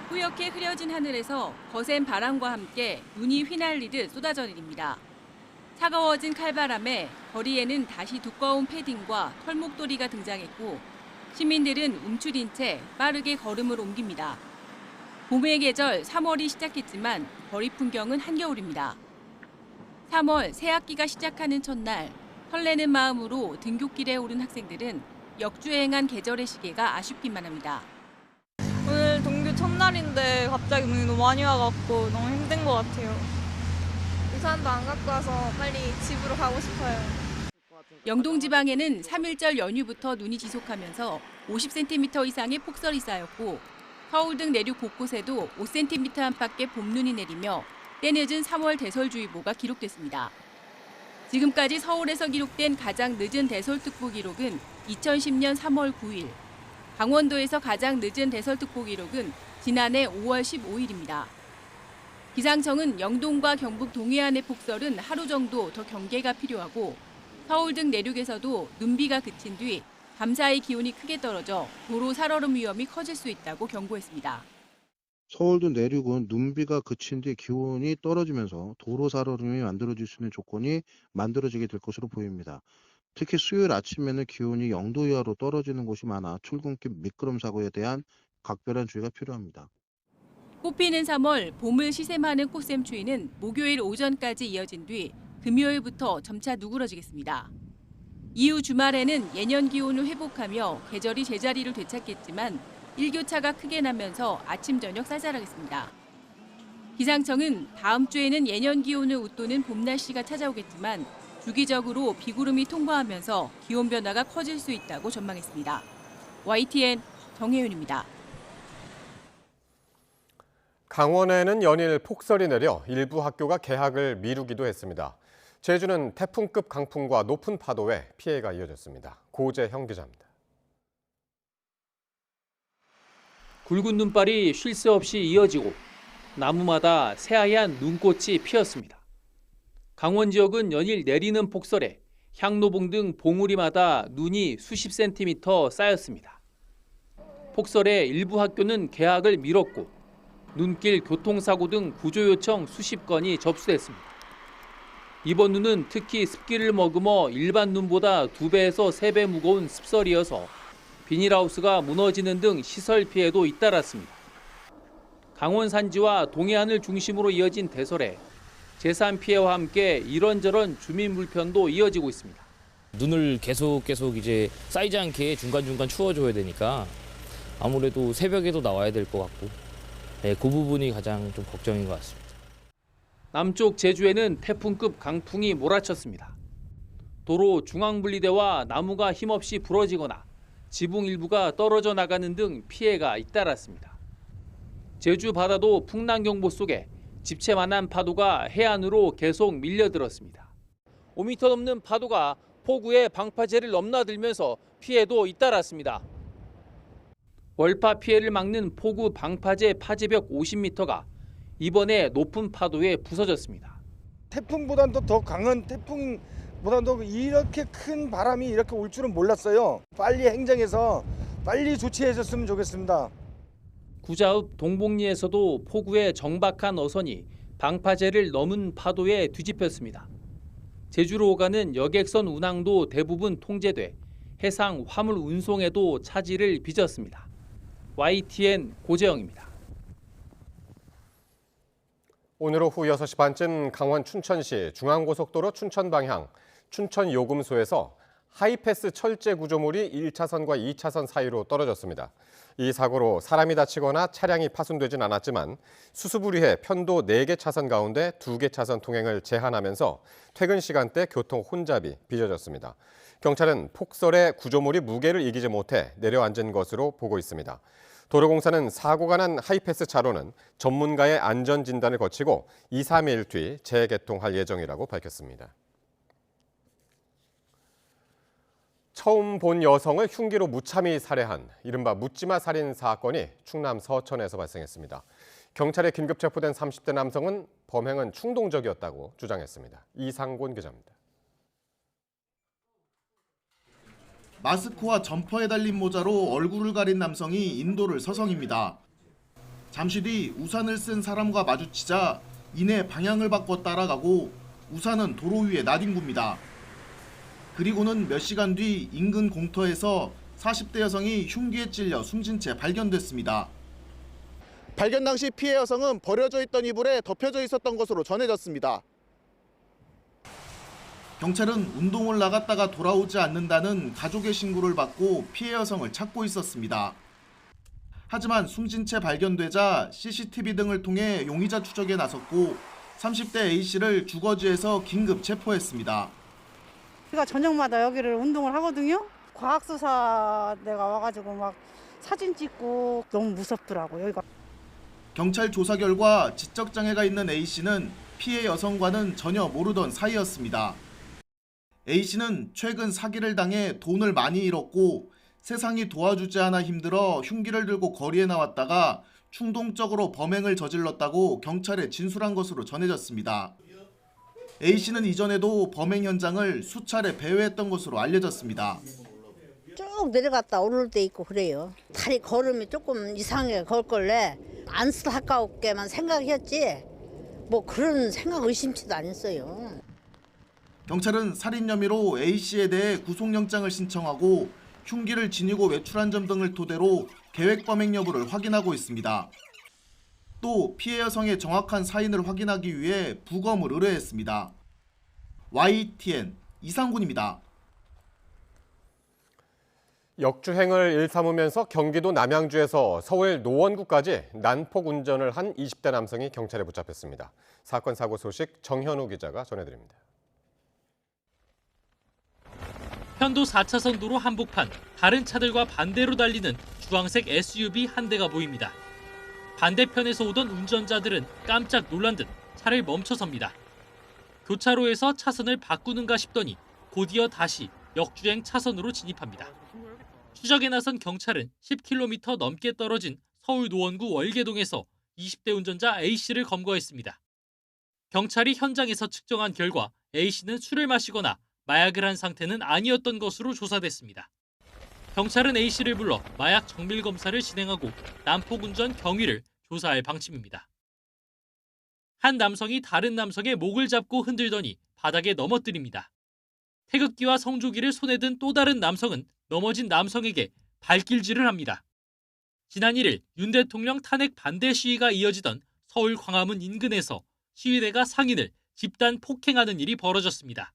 뿌옇게 흐려진 하늘에서 거센 바람과 함께 눈이 휘날리듯 쏟아져 내립니다. 차가워진 칼바람에 거리에는 다시 두꺼운 패딩과 털목도리가 등장했고 시민들은 움츠린 채 빠르게 걸음을 옮깁니다. 봄의 계절 3월이 시작했지만 거리 풍경은 한겨울입니다. 3월 새학기가 시작하는 첫날 설레는 마음으로 등교길에 오른 학생들은 역주행한 계절의 시계가 아쉽기만 합니다. 오늘 동교 첫날인데 갑자기 눈이 너무 많이 와갖고 너무 힘든 것 같아요. 우산도 안 갖고 와서 빨리 집으로 가고 싶어요. 영동 지방에는 3일절 연휴부터 눈이 지속하면서 50cm 이상의 폭설이 쌓였고 서울 등 내륙 곳곳에도 5cm 안팎의 봄눈이 내리며 때늦은 3월 대설주의보가 기록됐습니다. 지금까지 서울에서 기록된 가장 늦은 대설특보 기록은 2010년 3월 9일, 강원도에서 가장 늦은 대설특보 기록은 지난해 5월 15일입니다. 기상청은 영동과 경북 동해안의 폭설은 하루 정도 더 경계가 필요하고 서울 등 내륙에서도 눈비가 그친 뒤 밤사이 기온이 크게 떨어져 도로 살얼음 위험이 커질 수 있다고 경고했습니다. 서울도 내륙은 눈비가 그친 뒤 기온이 떨어지면서 도로 살얼음이 만들어질 수 있는 조건이 만들어지게 될 것으로 보입니다. 특히 수요일 아침에는 기온이 0도 이하로 떨어지는 곳이 많아 출근길 미끄럼 사고에 대한 각별한 주의가 필요합니다. 꽃피는 3월 봄을 시샘하는 꽃샘 추위는 목요일 오전까지 이어진 뒤 금요일부터 점차 누그러지겠습니다. 이후 주말에는 예년 기온을 회복하며 계절이 제자리를 되찾겠지만 일교차가 크게 나면서 아침 저녁 쌀쌀하겠습니다. 기상청은 다음 주에는 예년 기온을 웃도는 봄 날씨가 찾아오겠지만 주기적으로 비구름이 통과하면서 기온 변화가 커질 수 있다고 전망했습니다. YTN 정혜윤입니다. 강원에는 연일 폭설이 내려 일부 학교가 개학을 미루기도 했습니다. 제주는 태풍급 강풍과 높은 파도에 피해가 이어졌습니다. 고재형 기자입니다. 굵은 눈발이 쉴 새 없이 이어지고 나무마다 새하얀 눈꽃이 피었습니다. 강원 지역은 연일 내리는 폭설에 향로봉 등 봉우리마다 눈이 수십 센티미터 쌓였습니다. 폭설에 일부 학교는 개학을 미뤘고 눈길 교통사고 등 구조 요청 수십 건이 접수됐습니다. 이번 눈은 특히 습기를 머금어 일반 눈보다 2배에서 3배 무거운 습설이어서 비닐하우스가 무너지는 등 시설 피해도 잇따랐습니다. 강원 산지와 동해안을 중심으로 이어진 대설에 재산 피해와 함께 이런저런 주민 불편도 이어지고 있습니다. 눈을 계속 이제 쌓이지 않게 중간중간 추워줘야 되니까 아무래도 새벽에도 나와야 될 것 같고 그 부분이 가장 좀 걱정인 것 같습니다. 남쪽 제주에는 태풍급 강풍이 몰아쳤습니다. 도로 중앙분리대와 나무가 힘없이 부러지거나 지붕 일부가 떨어져 나가는 등 피해가 잇따랐습니다. 제주 바다도 풍랑경보 속에 집채만한 파도가 해안으로 계속 밀려들었습니다. 5m 넘는 파도가 포구의 방파제를 넘나들면서 피해도 잇따랐습니다. 월파 피해를 막는 포구 방파제 파제벽 50m가 이번에 높은 파도에 부서졌습니다. 태풍보다도 더 강한 태풍보다도 이렇게 큰 바람이 이렇게 올 줄은 몰랐어요. 빨리 행정해서 빨리 조치해 줬으면 좋겠습니다. 구자읍 동복리에서도 포구의 정박한 어선이 방파제를 넘은 파도에 뒤집혔습니다. 제주로 오가는 여객선 운항도 대부분 통제돼 해상 화물 운송에도 차질을 빚었습니다. YTN 고재영입니다. 오늘 오후 6시 반쯤 강원 춘천시 중앙고속도로 춘천 방향 춘천 요금소에서 하이패스 철제 구조물이 1차선과 2차선 사이로 떨어졌습니다. 이 사고로 사람이 다치거나 차량이 파손되진 않았지만 수습을 위해 편도 4개 차선 가운데 2개 차선 통행을 제한하면서 퇴근 시간대 교통 혼잡이 빚어졌습니다. 경찰은 폭설에 구조물이 무게를 이기지 못해 내려앉은 것으로 보고 있습니다. 도로공사는 사고가 난 하이패스 차로는 전문가의 안전 진단을 거치고 2, 3일 뒤 재개통할 예정이라고 밝혔습니다. 처음 본 여성을 흉기로 무참히 살해한 이른바 묻지마 살인 사건이 충남 서천에서 발생했습니다. 경찰에 긴급 체포된 30대 남성은 범행은 충동적이었다고 주장했습니다. 이상곤 기자입니다. 마스크와 점퍼에 달린 모자로 얼굴을 가린 남성이 인도를 서성입니다. 잠시 뒤 우산을 쓴 사람과 마주치자 이내 방향을 바꿔 따라가고 우산은 도로 위에 나뒹굽니다. 그리고는 몇 시간 뒤 인근 공터에서 40대 여성이 흉기에 찔려 숨진 채 발견됐습니다. 발견 당시 피해 여성은 버려져 있던 이불에 덮여져 있었던 것으로 전해졌습니다. 경찰은 운동을 나갔다가 돌아오지 않는다는 가족의 신고를 받고 피해 여성을 찾고 있었습니다. 하지만 숨진 채 발견되자 CCTV 등을 통해 용의자 추적에 나섰고 30대 A씨를 주거지에서 긴급 체포했습니다. 우리가 저녁마다 여기를 운동을 하거든요. 과학수사대가 와가지고 막 사진 찍고 너무 무섭더라고요. 여기가. 경찰 조사 결과 지적장애가 있는 A씨는 피해 여성과는 전혀 모르던 사이였습니다. A씨는 최근 사기를 당해 돈을 많이 잃었고 세상이 도와주지 않아 힘들어 흉기를 들고 거리에 나왔다가 충동적으로 범행을 저질렀다고 경찰에 진술한 것으로 전해졌습니다. A씨는 이전에도 범행 현장을 수차례 배회했던 것으로 알려졌습니다. 쭉 내려갔다 오를 때 있고 그래요. 다리 걸음이 조금 이상하게 걸걸래 안쓰럽게만 생각했지 뭐 그런 생각 의심치도 않았어요. 경찰은 살인 혐의로 A씨에 대해 구속영장을 신청하고 흉기를 지니고 외출한 점 등을 토대로 계획 범행 여부를 확인하고 있습니다. 또 피해 여성의 정확한 사인을 확인하기 위해 부검을 의뢰했습니다. YTN 이상군입니다. 역주행을 일삼으면서 경기도 남양주에서 서울 노원구까지 난폭 운전을 한 20대 남성이 경찰에 붙잡혔습니다. 사건 사고 소식 정현우 기자가 전해드립니다. 편도 4차선 도로 한복판, 다른 차들과 반대로 달리는 주황색 SUV 한 대가 보입니다. 반대편에서 오던 운전자들은 깜짝 놀란 듯 차를 멈춰섭니다. 교차로에서 차선을 바꾸는가 싶더니 곧이어 다시 역주행 차선으로 진입합니다. 추적에 나선 경찰은 10km 넘게 떨어진 서울 노원구 월계동에서 20대 운전자 A씨를 검거했습니다. 경찰이 현장에서 측정한 결과 A씨는 술을 마시거나 마약을 한 상태는 아니었던 것으로 조사됐습니다. 경찰은 A씨를 불러 마약 정밀 검사를 진행하고 난폭운전 경위를 조사할 방침입니다. 한 남성이 다른 남성의 목을 잡고 흔들더니 바닥에 넘어뜨립니다. 태극기와 성조기를 손에 든 또 다른 남성은 넘어진 남성에게 발길질을 합니다. 지난 1일 윤 대통령 탄핵 반대 시위가 이어지던 서울 광화문 인근에서 시위대가 상인을 집단 폭행하는 일이 벌어졌습니다.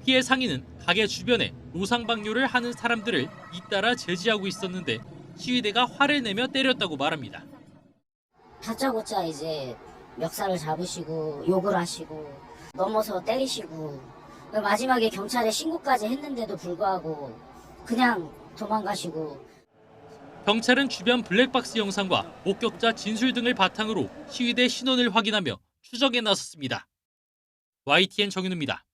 피해 상인은 가게 주변에 노상방뇨를 하는 사람들을 잇따라 제지하고 있었는데 시위대가 화를 내며 때렸다고 말합니다. 다짜고짜 이제 멱살을 잡으시고 욕을 하시고 넘어서 때리시고 마지막에 경찰에 신고까지 했는데도 불구하고 그냥 도망가시고. 경찰은 주변 블랙박스 영상과 목격자 진술 등을 바탕으로 시위대 신원을 확인하며 추적에 나섰습니다. YTN 정윤우입니다.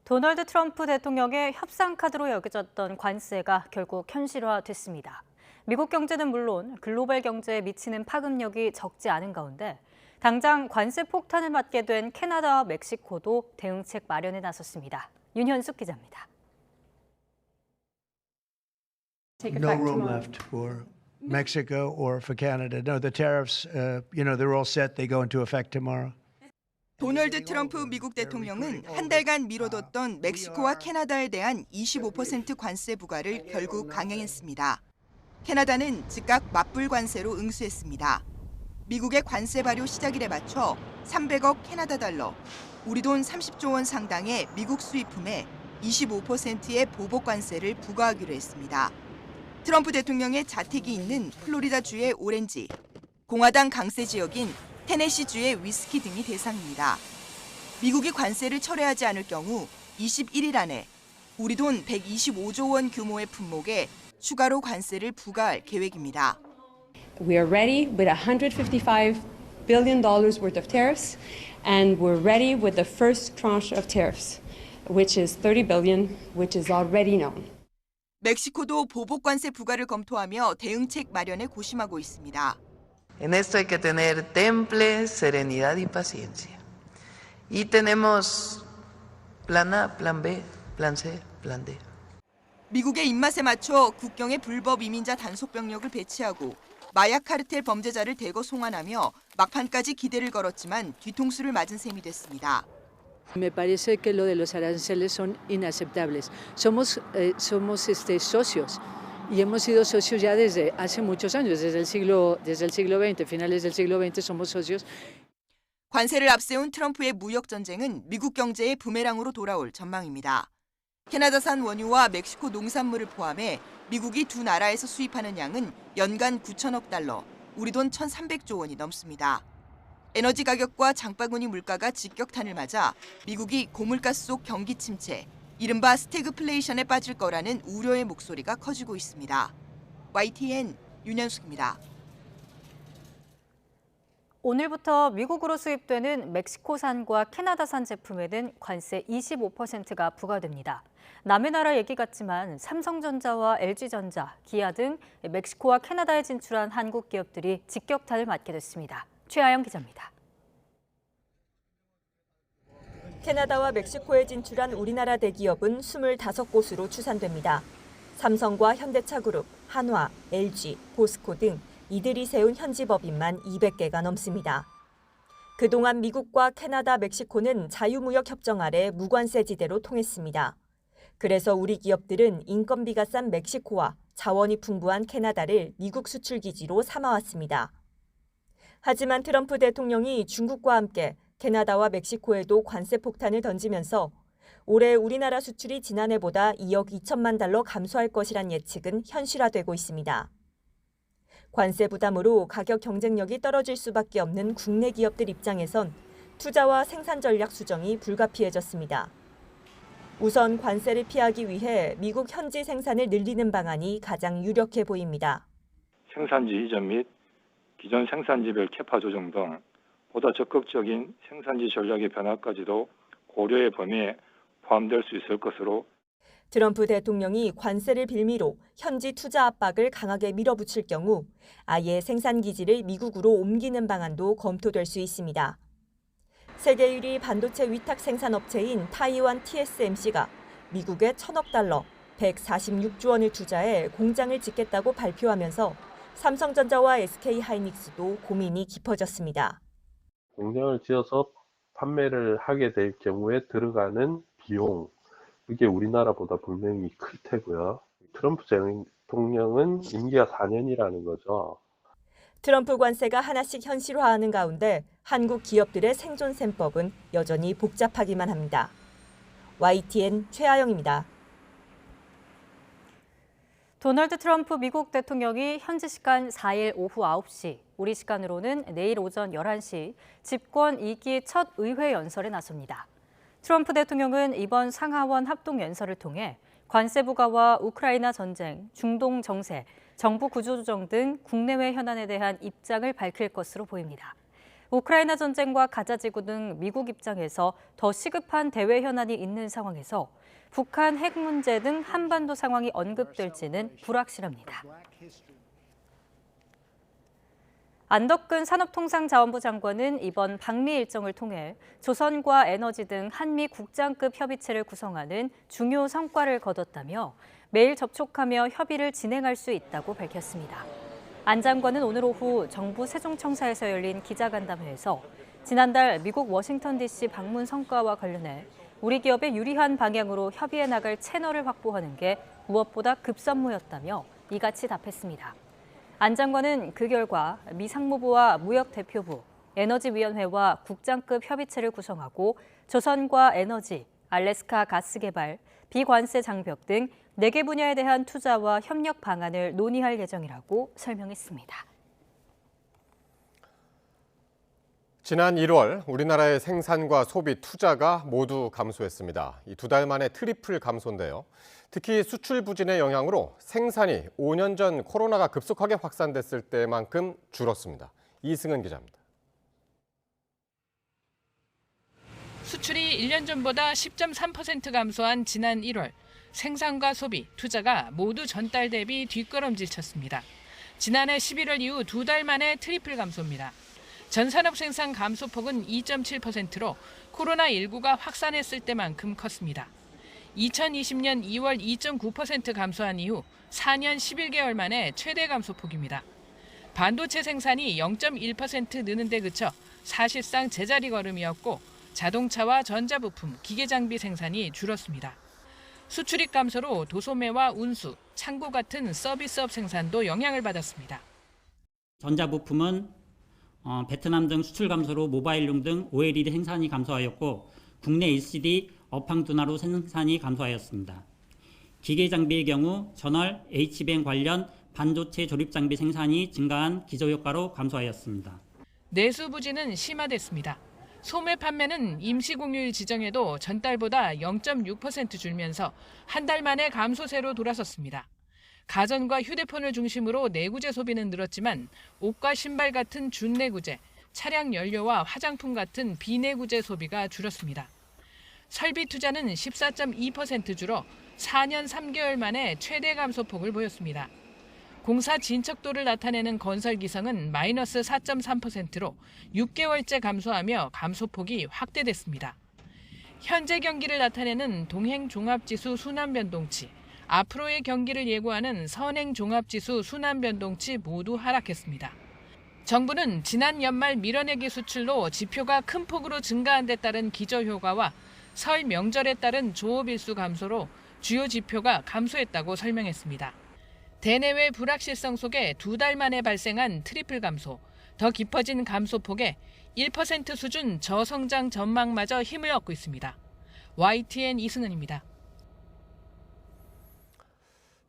도널드 트럼프 대통령의 협상 카드로 여겨졌던 관세가 결국 현실화됐습니다. 미국 경제는 물론 글로벌 경제에 미치는 파급력이 적지 않은 가운데 당장 관세 폭탄을 맞게 된 캐나다와 멕시코도 대응책 마련에 나섰습니다. 윤현숙 기자입니다. No room left for Mexico or for Canada. No, the tariffs, they're all set. They go into effect tomorrow. 도널드 트럼프 미국 대통령은 한 달간 미뤄뒀던 멕시코와 캐나다에 대한 25% 관세 부과를 결국 강행했습니다. 캐나다는 즉각 맞불 관세로 응수했습니다. 미국의 관세 발효 시작일에 맞춰 300억 캐나다 달러, 우리 돈 30조 원 상당의 미국 수입품에 25%의 보복 관세를 부과하기로 했습니다. 트럼프 대통령의 자택이 있는 플로리다주의 오렌지, 공화당 강세 지역인 테네시주의 위스키 등이 대상입니다. 미국이 관세를 철회하지 않을 경우 21일 안에 우리 돈 125조 원 규모의 품목에 추가로 관세를 부과할 계획입니다. We are ready with $155 billion worth of tariffs, and we're ready with the first tranche of tariffs, which is $30 billion, which is already known. 멕시코도 보복 관세 부과를 검토하며 대응책 마련에 고심하고 있습니다. En esto hay que tener temple, serenidad y paciencia. Y tenemos plan A, plan B, plan C, plan D. 미국의 입맛에 맞춰 국경에 불법 이민자 단속 병력을 배치하고 마약 카르텔 범죄자를 대거 송환하며 막판까지 기대를 걸었지만 뒤통수를 맞은 셈이 됐습니다. Me parece que lo de los aranceles son inaceptables. Somos socios y hemos sido socios ya desde hace muchos años, desde el siglo XX, finales del siglo XX somos socios. 관세를 앞세운 트럼프의 무역 전쟁은 미국 경제의 부메랑으로 돌아올 전망입니다. 캐나다산 원유와 멕시코 농산물을 포함해 미국이 두 나라에서 수입하는 양은 연간 9천억 달러, 우리 돈 1,300조 원이 넘습니다. 에너지 가격과 장바구니 물가가 직격탄을 맞아 미국이 고물가 속 경기 침체, 이른바 스태그플레이션에 빠질 거라는 우려의 목소리가 커지고 있습니다. YTN 윤현숙입니다. 오늘부터 미국으로 수입되는 멕시코산과 캐나다산 제품에는 관세 25%가 부과됩니다. 남의 나라 얘기 같지만 삼성전자와 LG전자, 기아 등 멕시코와 캐나다에 진출한 한국 기업들이 직격탄을 맞게 됐습니다. 최아영 기자입니다. 캐나다와 멕시코에 진출한 우리나라 대기업은 25곳으로 추산됩니다. 삼성과 현대차그룹, 한화, LG, 포스코 등 이들이 세운 현지 법인만 200개가 넘습니다. 그동안 미국과 캐나다, 멕시코는 자유무역 협정 아래 무관세 지대로 통했습니다. 그래서 우리 기업들은 인건비가 싼 멕시코와 자원이 풍부한 캐나다를 미국 수출 기지로 삼아왔습니다. 하지만 트럼프 대통령이 중국과 함께 캐나다와 멕시코에도 관세 폭탄을 던지면서 올해 우리나라 수출이 지난해보다 2억 2천만 달러 감소할 것이란 예측은 현실화되고 있습니다. 관세 부담으로 가격 경쟁력이 떨어질 수밖에 없는 국내 기업들 입장에선 투자와 생산 전략 수정이 불가피해졌습니다. 우선 관세를 피하기 위해 미국 현지 생산을 늘리는 방안이 가장 유력해 보입니다. 생산지 이전 및 기존 생산지별 캐파 조정 등 보다 적극적인 생산지 전략의 변화까지도 고려의 범위에 포함될 수 있을 것으로 트럼프 대통령이 관세를 빌미로 현지 투자 압박을 강하게 밀어붙일 경우 아예 생산 기지를 미국으로 옮기는 방안도 검토될 수 있습니다. 세계 1위 반도체 위탁 생산 업체인 타이완 TSMC가 미국에 1,000억 달러, 146조 원을 투자해 공장을 짓겠다고 발표하면서 삼성전자와 SK하이닉스도 고민이 깊어졌습니다. 공장을 지어서 판매를 하게 될 경우에 들어가는 비용, 그게 우리나라보다 분명히 클 테고요. 트럼프 대통령은 임기가 4년이라는 거죠. 트럼프 관세가 하나씩 현실화하는 가운데 한국 기업들의 생존 셈법은 여전히 복잡하기만 합니다. YTN 최아영입니다. 도널드 트럼프 미국 대통령이 현지 시간 4일 오후 9시, 우리 시간으로는 내일 오전 11시 집권 2기 첫 의회 연설에 나섭니다. 트럼프 대통령은 이번 상하원 합동 연설을 통해 관세 부과와 우크라이나 전쟁, 중동 정세, 정부 구조조정 등 국내외 현안에 대한 입장을 밝힐 것으로 보입니다. 우크라이나 전쟁과 가자지구 등 미국 입장에서 더 시급한 대외 현안이 있는 상황에서 북한 핵 문제 등 한반도 상황이 언급될지는 불확실합니다. 안덕근 산업통상자원부 장관은 이번 방미 일정을 통해 조선과 에너지 등 한미 국장급 협의체를 구성하는 중요 성과를 거뒀다며 매일 접촉하며 협의를 진행할 수 있다고 밝혔습니다. 안 장관은 오늘 오후 정부 세종청사에서 열린 기자간담회에서 지난달 미국 워싱턴 DC 방문 성과와 관련해 우리 기업에 유리한 방향으로 협의해 나갈 채널을 확보하는 게 무엇보다 급선무였다며 이같이 답했습니다. 안 장관은 그 결과 미 상무부와 무역대표부, 에너지위원회와 국장급 협의체를 구성하고 조선과 에너지, 알래스카 가스 개발, 비관세 장벽 등 4개 분야에 대한 투자와 협력 방안을 논의할 예정이라고 설명했습니다. 지난 1월 우리나라의 생산과 소비, 투자가 모두 감소했습니다. 이 2달 만에 트리플 감소인데요. 특히 수출 부진의 영향으로 생산이 5년 전 코로나가 급속하게 확산됐을 때만큼 줄었습니다. 이승은 기자입니다. 수출이 1년 전보다 10.3% 감소한 지난 1월, 생산과 소비, 투자가 모두 전달 대비 뒷걸음질 쳤습니다. 지난해 11월 이후 2달 만에 트리플 감소입니다. 전산업 생산 감소폭은 2.7%로 코로나19가 확산했을 때만큼 컸습니다. 2020년 2월 2.9% 감소한 이후 4년 11개월 만에 최대 감소폭입니다. 반도체 생산이 0.1% 느는 데 그쳐 사실상 제자리 걸음이었고 자동차와 전자부품, 기계장비 생산이 줄었습니다. 수출입 감소로 도소매와 운수, 창고 같은 서비스업 생산도 영향을 받았습니다. 전자부품은 베트남 등 수출 감소로 모바일용 등 OLED 생산이 감소하였고 국내 LCD 업황 둔화로 생산이 감소하였습니다. 기계장비의 경우 전월, H뱅 관련 반도체 조립장비 생산이 증가한 기저효과로 감소하였습니다. 내수 부진은 심화됐습니다. 소매 판매는 임시공휴일 지정에도 전달보다 0.6% 줄면서 한 달 만에 감소세로 돌아섰습니다. 가전과 휴대폰을 중심으로 내구재 소비는 늘었지만 옷과 신발 같은 준내구재, 차량 연료와 화장품 같은 비내구재 소비가 줄었습니다. 설비 투자는 14.2% 줄어 4년 3개월 만에 최대 감소폭을 보였습니다. 공사 진척도를 나타내는 건설 기성은 마이너스 4.3%로 6개월째 감소하며 감소폭이 확대됐습니다. 현재 경기를 나타내는 동행종합지수 순환변동치, 앞으로의 경기를 예고하는 선행종합지수 순환변동치 모두 하락했습니다. 정부는 지난 연말 밀어내기 수출로 지표가 큰 폭으로 증가한 데 따른 기저효과와 설 명절에 따른 조업일수 감소로 주요 지표가 감소했다고 설명했습니다. 대내외 불확실성 속에 2달 만에 발생한 트리플 감소, 더 깊어진 감소폭에 1% 수준 저성장 전망마저 힘을 얻고 있습니다. YTN 이승은입니다.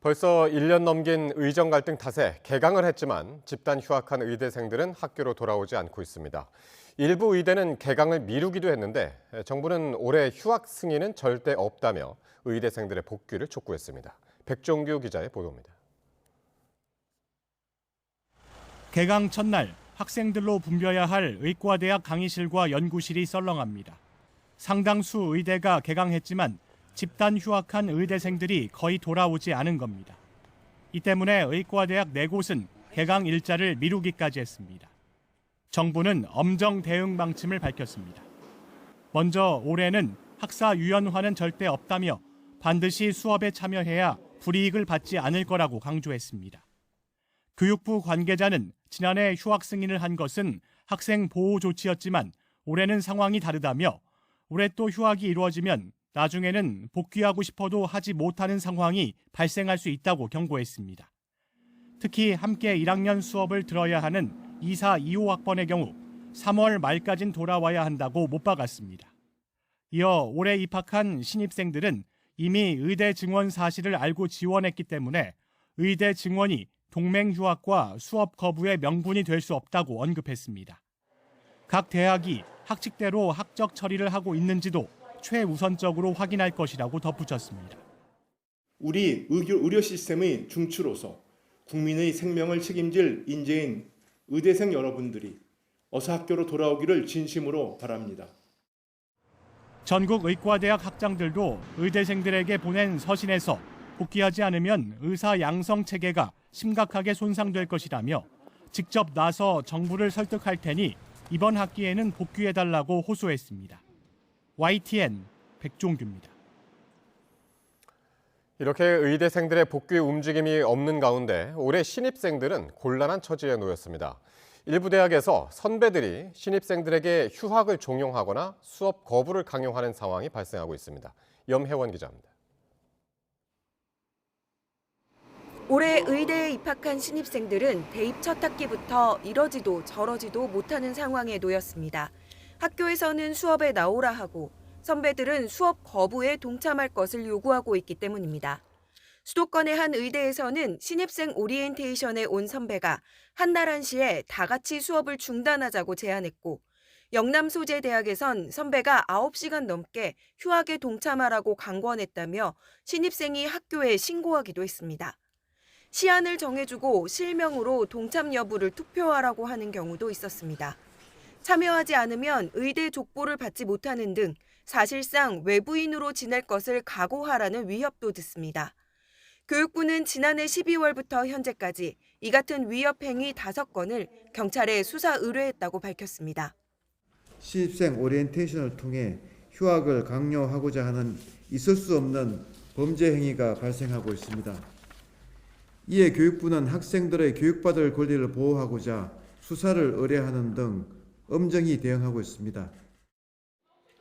벌써 1년 넘긴 의정 갈등 탓에 개강을 했지만 집단 휴학한 의대생들은 학교로 돌아오지 않고 있습니다. 일부 의대는 개강을 미루기도 했는데 정부는 올해 휴학 승인은 절대 없다며 의대생들의 복귀를 촉구했습니다. 백종규 기자의 보도입니다. 개강 첫날 학생들로 붐벼야 할 의과대학 강의실과 연구실이 썰렁합니다. 상당수 의대가 개강했지만 집단 휴학한 의대생들이 거의 돌아오지 않은 겁니다. 이 때문에 의과대학 4곳은 개강 일자를 미루기까지 했습니다. 정부는 엄정 대응 방침을 밝혔습니다. 먼저 올해는 학사 유연화는 절대 없다며 반드시 수업에 참여해야 불이익을 받지 않을 거라고 강조했습니다. 교육부 관계자는 지난해 휴학 승인을 한 것은 학생 보호 조치였지만 올해는 상황이 다르다며 올해 또 휴학이 이루어지면 나중에는 복귀하고 싶어도 하지 못하는 상황이 발생할 수 있다고 경고했습니다. 특히 함께 1학년 수업을 들어야 하는 2, 4, 2, 5학번의 경우 3월 말까진 돌아와야 한다고 못 박았습니다. 이어 올해 입학한 신입생들은 이미 의대 증원 사실을 알고 지원했기 때문에 의대 증원이 동맹 휴학과 수업 거부의 명분이 될 수 없다고 언급했습니다. 각 대학이 학칙대로 학적 처리를 하고 있는지도 최우선적으로 확인할 것이라고 덧붙였습니다. 우리 의료 시스템의 중추로서 국민의 생명을 책임질 인재인 의대생 여러분들이 어서 학교로 돌아오기를 진심으로 바랍니다. 전국 의과대학 학장들도 의대생들에게 보낸 서신에서 복귀하지 않으면 의사 양성 체계가 심각하게 손상될 것이라며 직접 나서 정부를 설득할 테니 이번 학기에는 복귀해달라고 호소했습니다. YTN 백종규입니다. 이렇게 의대생들의 복귀 움직임이 없는 가운데 올해 신입생들은 곤란한 처지에 놓였습니다. 일부 대학에서 선배들이 신입생들에게 휴학을 종용하거나 수업 거부를 강요하는 상황이 발생하고 있습니다. 염혜원 기자입니다. 올해 의대에 입학한 신입생들은 대입 첫 학기부터 이러지도 저러지도 못하는 상황에 놓였습니다. 학교에서는 수업에 나오라 하고 선배들은 수업 거부에 동참할 것을 요구하고 있기 때문입니다. 수도권의 한 의대에서는 신입생 오리엔테이션에 온 선배가 한날 한시에 다 같이 수업을 중단하자고 제안했고 영남소재대학에선 선배가 9시간 넘게 휴학에 동참하라고 강권했다며 신입생이 학교에 신고하기도 했습니다. 시한을 정해주고 실명으로 동참 여부를 투표하라고 하는 경우도 있었습니다. 참여하지 않으면 의대 족보를 받지 못하는 등 사실상 외부인으로 지낼 것을 각오하라는 위협도 듣습니다. 교육부는 지난해 12월부터 현재까지 이 같은 위협 행위 5건을 경찰에 수사 의뢰했다고 밝혔습니다. 신입생 오리엔테이션을 통해 휴학을 강요하고자 하는 있을 수 없는 범죄 행위가 발생하고 있습니다. 이에 교육부는 학생들의 교육받을 권리를 보호하고자 수사를 의뢰하는 등 엄정히 대응하고 있습니다.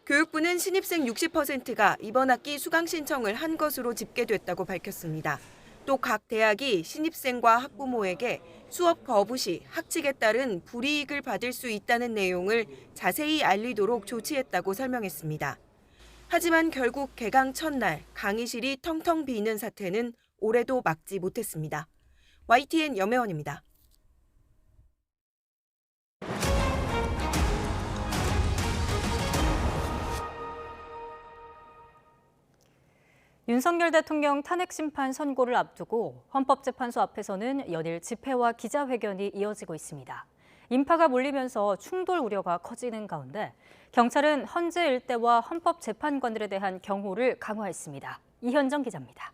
교육부는 신입생 60%가 이번 학기 수강 신청을 한 것으로 집계됐다고 밝혔습니다. 또 각 대학이 신입생과 학부모에게 수업 거부 시 학칙에 따른 불이익을 받을 수 있다는 내용을 자세히 알리도록 조치했다고 설명했습니다. 하지만 결국 개강 첫날 강의실이 텅텅 비는 사태는 올해도 막지 못했습니다. YTN 염혜원입니다. 윤석열 대통령 탄핵 심판 선고를 앞두고 헌법재판소 앞에서는 연일 집회와 기자회견이 이어지고 있습니다. 인파가 몰리면서 충돌 우려가 커지는 가운데 경찰은 헌재 일대와 헌법재판관들에 대한 경호를 강화했습니다. 이현정 기자입니다.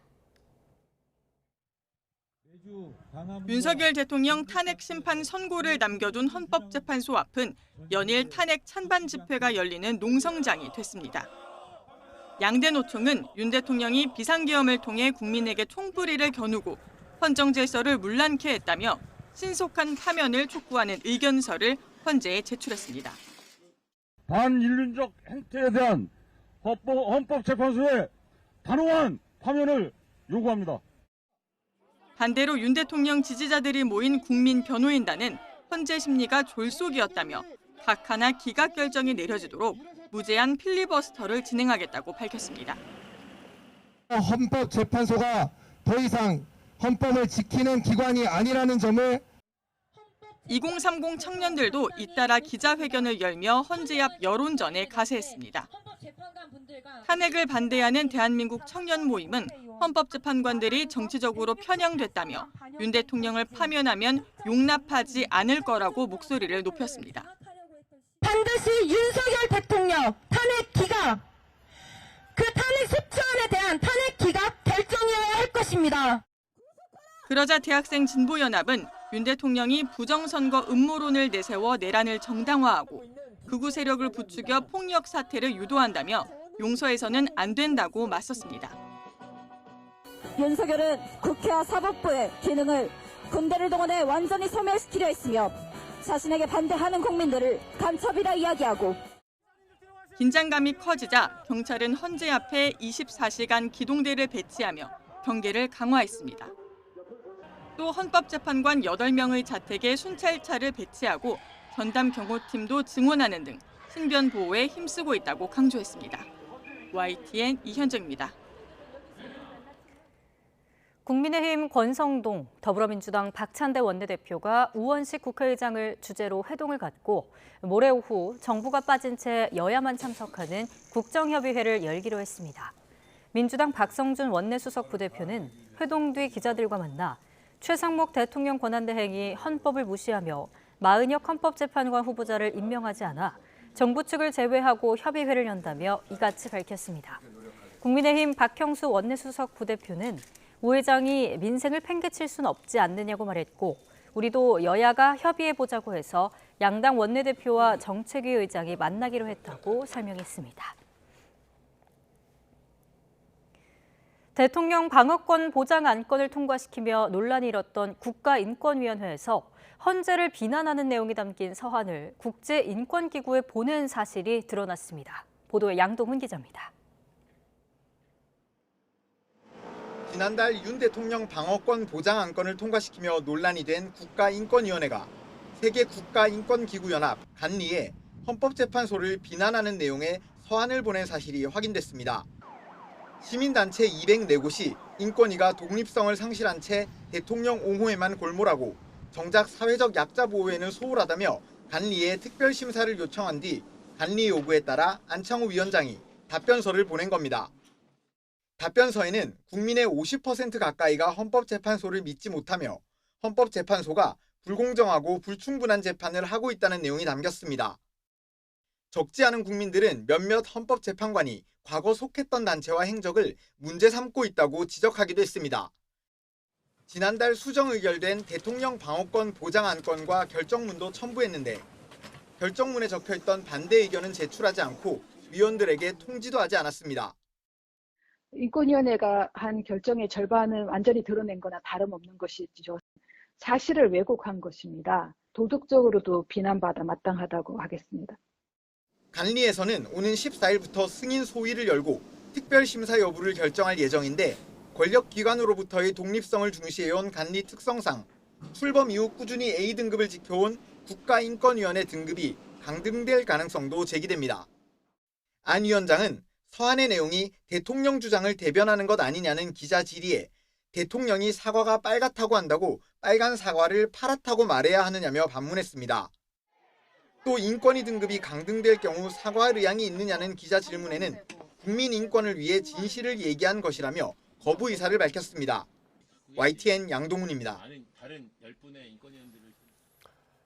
윤석열 대통령 탄핵 심판 선고를 남겨둔 헌법재판소 앞은 연일 탄핵 찬반 집회가 열리는 농성장이 됐습니다. 양대 노총은 윤 대통령이 비상계엄을 통해 국민에게 총부리를 겨누고 헌정 질서를 문란케 했다며 신속한 파면을 촉구하는 의견서를 헌재에 제출했습니다. 반인륜적 행태에 대한 헌법재판소의 단호한 파면을 요구합니다. 반대로 윤 대통령 지지자들이 모인 국민변호인단은 헌재 심리가 졸속이었다며 각하나 기각 결정이 내려지도록 무제한 필리버스터를 진행하겠다고 밝혔습니다. 헌법재판소가 더 이상 헌법을 지키는 기관이 아니라는 점을 2030 청년들도 잇따라 기자회견을 열며 헌재 앞 여론전에 가세했습니다. 탄핵을 반대하는 대한민국 청년 모임은 헌법재판관들이 정치적으로 편향됐다며 윤 대통령을 파면하면 용납하지 않을 거라고 목소리를 높였습니다. 반드시 윤석열 대통령 탄핵 기각, 그 탄핵 10조안에 대한 탄핵 기각 결정이어야 할 것입니다. 그러자 대학생 진보연합은 윤 대통령이 부정선거 음모론을 내세워 내란을 정당화하고 극우 세력을 부추겨 폭력 사태를 유도한다며 용서해서는 안 된다고 맞섰습니다. 윤석열은 국회와 사법부의 기능을 군대를 동원해 완전히 소멸시키려 했으며 자신에게 반대하는 국민들을 간첩이라 이야기하고 긴장감이 커지자 경찰은 헌재 앞에 24시간 기동대를 배치하며 경계를 강화했습니다. 또 헌법재판관 8명의 자택에 순찰차를 배치하고 전담 경호팀도 증원하는 등 신변 보호에 힘쓰고 있다고 강조했습니다. YTN 이현정입니다. 국민의힘 권성동, 더불어민주당 박찬대 원내대표가 우원식 국회의장을 주재로 회동을 갖고 모레 오후 정부가 빠진 채 여야만 참석하는 국정협의회를 열기로 했습니다. 민주당 박성준 원내수석 부대표는 회동 뒤 기자들과 만나 최상목 대통령 권한대행이 헌법을 무시하며 마은혁 헌법재판관 후보자를 임명하지 않아 정부 측을 제외하고 협의회를 연다며 이같이 밝혔습니다. 국민의힘 박형수 원내수석 부대표는 우 회장이 민생을 팽개칠 수는 없지 않느냐고 말했고 우리도 여야가 협의해보자고 해서 양당 원내대표와 정책위 의장이 만나기로 했다고 설명했습니다. 대통령 방어권 보장 안건을 통과시키며 논란이 일었던 국가인권위원회에서 헌재를 비난하는 내용이 담긴 서한을 국제인권기구에 보낸 사실이 드러났습니다. 보도에 양동훈 기자입니다. 지난달 윤 대통령 방어권 보장 안건을 통과시키며 논란이 된 국가인권위원회가 세계 국가인권기구연합 간리에 헌법재판소를 비난하는 내용의 서한을 보낸 사실이 확인됐습니다. 시민단체 204곳이 인권위가 독립성을 상실한 채 대통령 옹호에만 골몰하고 정작 사회적 약자 보호에는 소홀하다며 간리에 특별심사를 요청한 뒤 간리 요구에 따라 안창호 위원장이 답변서를 보낸 겁니다. 답변서에는 국민의 50% 가까이가 헌법재판소를 믿지 못하며 헌법재판소가 불공정하고 불충분한 재판을 하고 있다는 내용이 담겼습니다. 적지 않은 국민들은 몇몇 헌법재판관이 과거 속했던 단체와 행적을 문제 삼고 있다고 지적하기도 했습니다. 지난달 수정 의결된 대통령 방어권 보장 안건과 결정문도 첨부했는데 결정문에 적혀있던 반대 의견은 제출하지 않고 위원들에게 통지도 하지 않았습니다. 인권위원회가 한 결정의 절반은 완전히 드러낸 거나 다름없는 것이죠. 사실을 왜곡한 것입니다. 도덕적으로도 비난받아 마땅하다고 하겠습니다. 간리에서는 오는 14일부터 승인 소위를 열고 특별심사 여부를 결정할 예정인데 권력기관으로부터의 독립성을 중시해온 간리 특성상 출범 이후 꾸준히 A등급을 지켜온 국가인권위원회 등급이 강등될 가능성도 제기됩니다. 안 위원장은 서한의 내용이 대통령 주장을 대변하는 것 아니냐는 기자 질의에 대통령이 사과가 빨갛다고 한다고 빨간 사과를 파랗다고 말해야 하느냐며 반문했습니다. 또 인권위 등급이 강등될 경우 사과할 의향이 있느냐는 기자 질문에는 국민 인권을 위해 진실을 얘기한 것이라며 거부 의사를 밝혔습니다. YTN 양동훈입니다.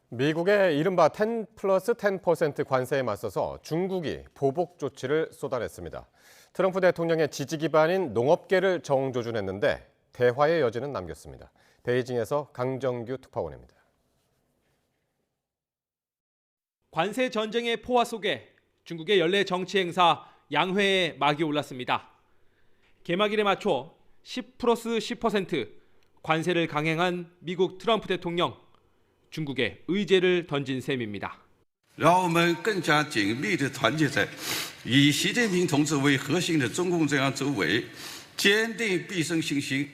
미국의 이른바 10+10% 관세에 맞서서 중국이 보복 조치를 쏟아냈습니다. 트럼프 대통령의 지지 기반인 농업계를 정조준했는데 대화의 여지는 남겼습니다. 베이징에서 강정규 특파원입니다. 관세 전쟁의 포화 속에 중국의 연례 정치 행사 양회에 막이 올랐습니다. 개막일에 맞춰 10+10% 관세를 강행한 미국 트럼프 대통령. 중국에 의제를 던진 셈입니다. 让我们更加紧密地团结在以习近平同志为核心的中共中央周围，坚定必胜信心。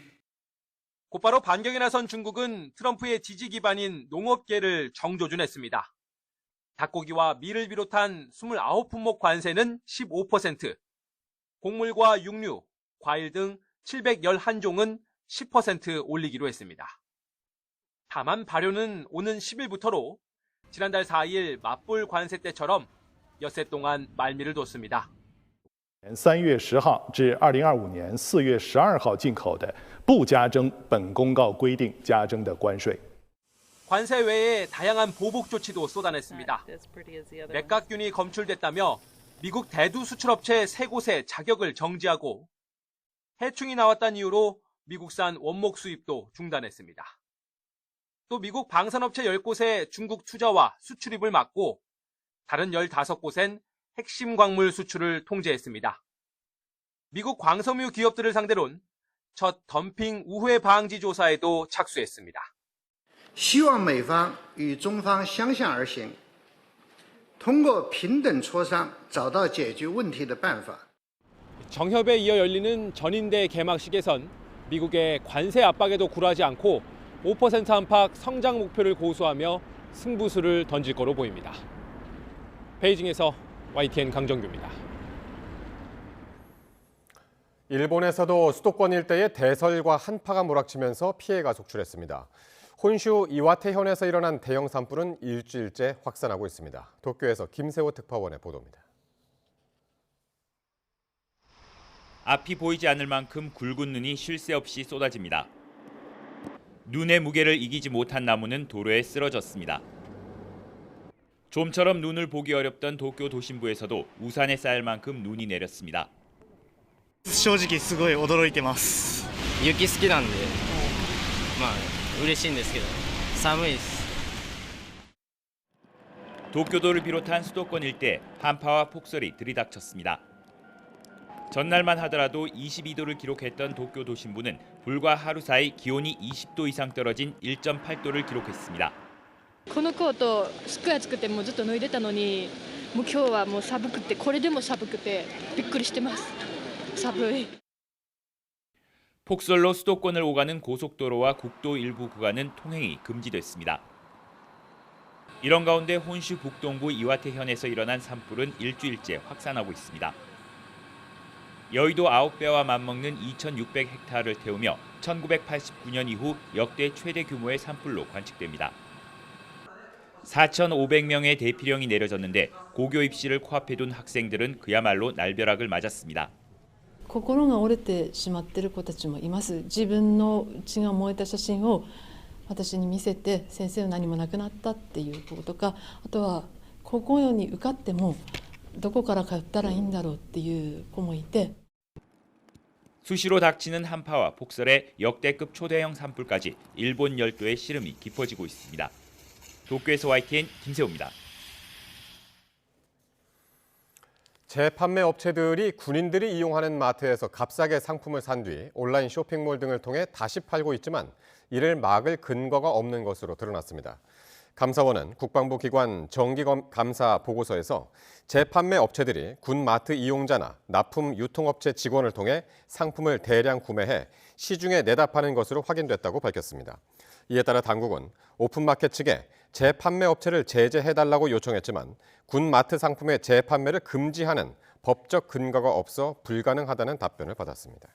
곧바로 반격에 나선 중국은 트럼프의 지지 기반인 농업계를 정조준했습니다. 닭고기와 밀을 비롯한 29품목 관세는 15%, 곡물과 육류, 과일 등 711종은 10% 올리기로 했습니다. 다만 발효는 오는 10일부터로 지난달 4일 맞불 관세 때처럼 엿새 동안 말미를 뒀습니다. 3月10号至2025年4月12号进口的，不加征本公告规定加征的关税。 관세 외에 다양한 보복 조치도 쏟아냈습니다. 맥각균이 검출됐다며 미국 대두 수출업체 3곳의 자격을 정지하고 해충이 나왔다는 이유로 미국산 원목 수입도 중단했습니다. 또 미국 방산업체 10곳의 중국 투자와 수출입을 막고 다른 15곳엔 핵심 광물 수출을 통제했습니다. 미국 광섬유 기업들을 상대로는 첫 덤핑 우회 방지 조사에도 착수했습니다. 希望美方与中方相向而行，通过平等磋商找到解决问题的办法。 정협에 이어 열리는 전인대 개막식에선 미국의 관세 압박에도 굴하지 않고 5% 안팎 성장 목표를 고수하며 승부수를 던질 거로 보입니다. 베이징에서 YTN 강정규입니다. 일본에서도 수도권 일대에 대설과 한파가 몰아치면서 피해가 속출했습니다. 혼슈 이와테현에서 일어난 대형 산불은 일주일째 확산하고 있습니다. 도쿄에서 김세호 특파원의 보도입니다. 앞이 보이지 않을 만큼 굵은 눈이 쉴 새 없이 쏟아집니다. 눈의 무게를 이기지 못한 나무는 도로에 쓰러졌습니다. 좀처럼 눈을 보기 어렵던 도쿄 도심부에서도 우산에 쌓일 만큼 눈이 내렸습니다. 正直すごい驚いてます。雪好きなんで、まあ嬉しいんですけど、寒いです。 도쿄도를 비롯한 수도권 일대 한파와 폭설이 들이닥쳤습니다. 전날만 하더라도 22도를 기록했던 도쿄 도심부는 불과 하루 사이 기온이 20도 이상 떨어진 1.8도를 기록했습니다. このコートすっごい暑くてもうずっと脱いでたのに、もう今日はもう寒くてこれでも寒くてびっくりしてます。寒い。 폭설로 수도권을 오가는 고속도로와 국도 일부 구간은 통행이 금지됐습니다. 이런 가운데 혼슈 북동부 이와테현에서 일어난 산불은 일주일째 확산하고 있습니다. 여의도 9배와 맞먹는 2,600헥타르를 태우며 1989년 이후 역대 최대 규모의 산불로 관측됩니다. 4,500명의 대피령이 내려졌는데 고교 입시를 코앞에 둔 학생들은 그야말로 날벼락을 맞았습니다. 心が折れてしまっている子たちもいます。自分の血が燃えた写真を私に見せて、先生は何もなくなったっていうこととか、あとは高校に受かってもどこから通ったらいいんだろうっていう子もいて。 수시로 닥치는 한파와 폭설에 역대급 초대형 산불까지 일본 열도의 시름이 깊어지고 있습니다. 도쿄에서 YTN 김세호입니다. 재판매 업체들이 군인들이 이용하는 마트에서 값싸게 상품을 산 뒤 온라인 쇼핑몰 등을 통해 다시 팔고 있지만 이를 막을 근거가 없는 것으로 드러났습니다. 감사원은 국방부 기관 정기감사 보고서에서 재판매 업체들이 군 마트 이용자나 납품 유통업체 직원을 통해 상품을 대량 구매해 시중에 내다 파는 것으로 확인됐다고 밝혔습니다. 이에 따라 당국은 오픈마켓 측에 재판매 업체를 제재해달라고 요청했지만 군 마트 상품의 재판매를 금지하는 법적 근거가 없어 불가능하다는 답변을 받았습니다.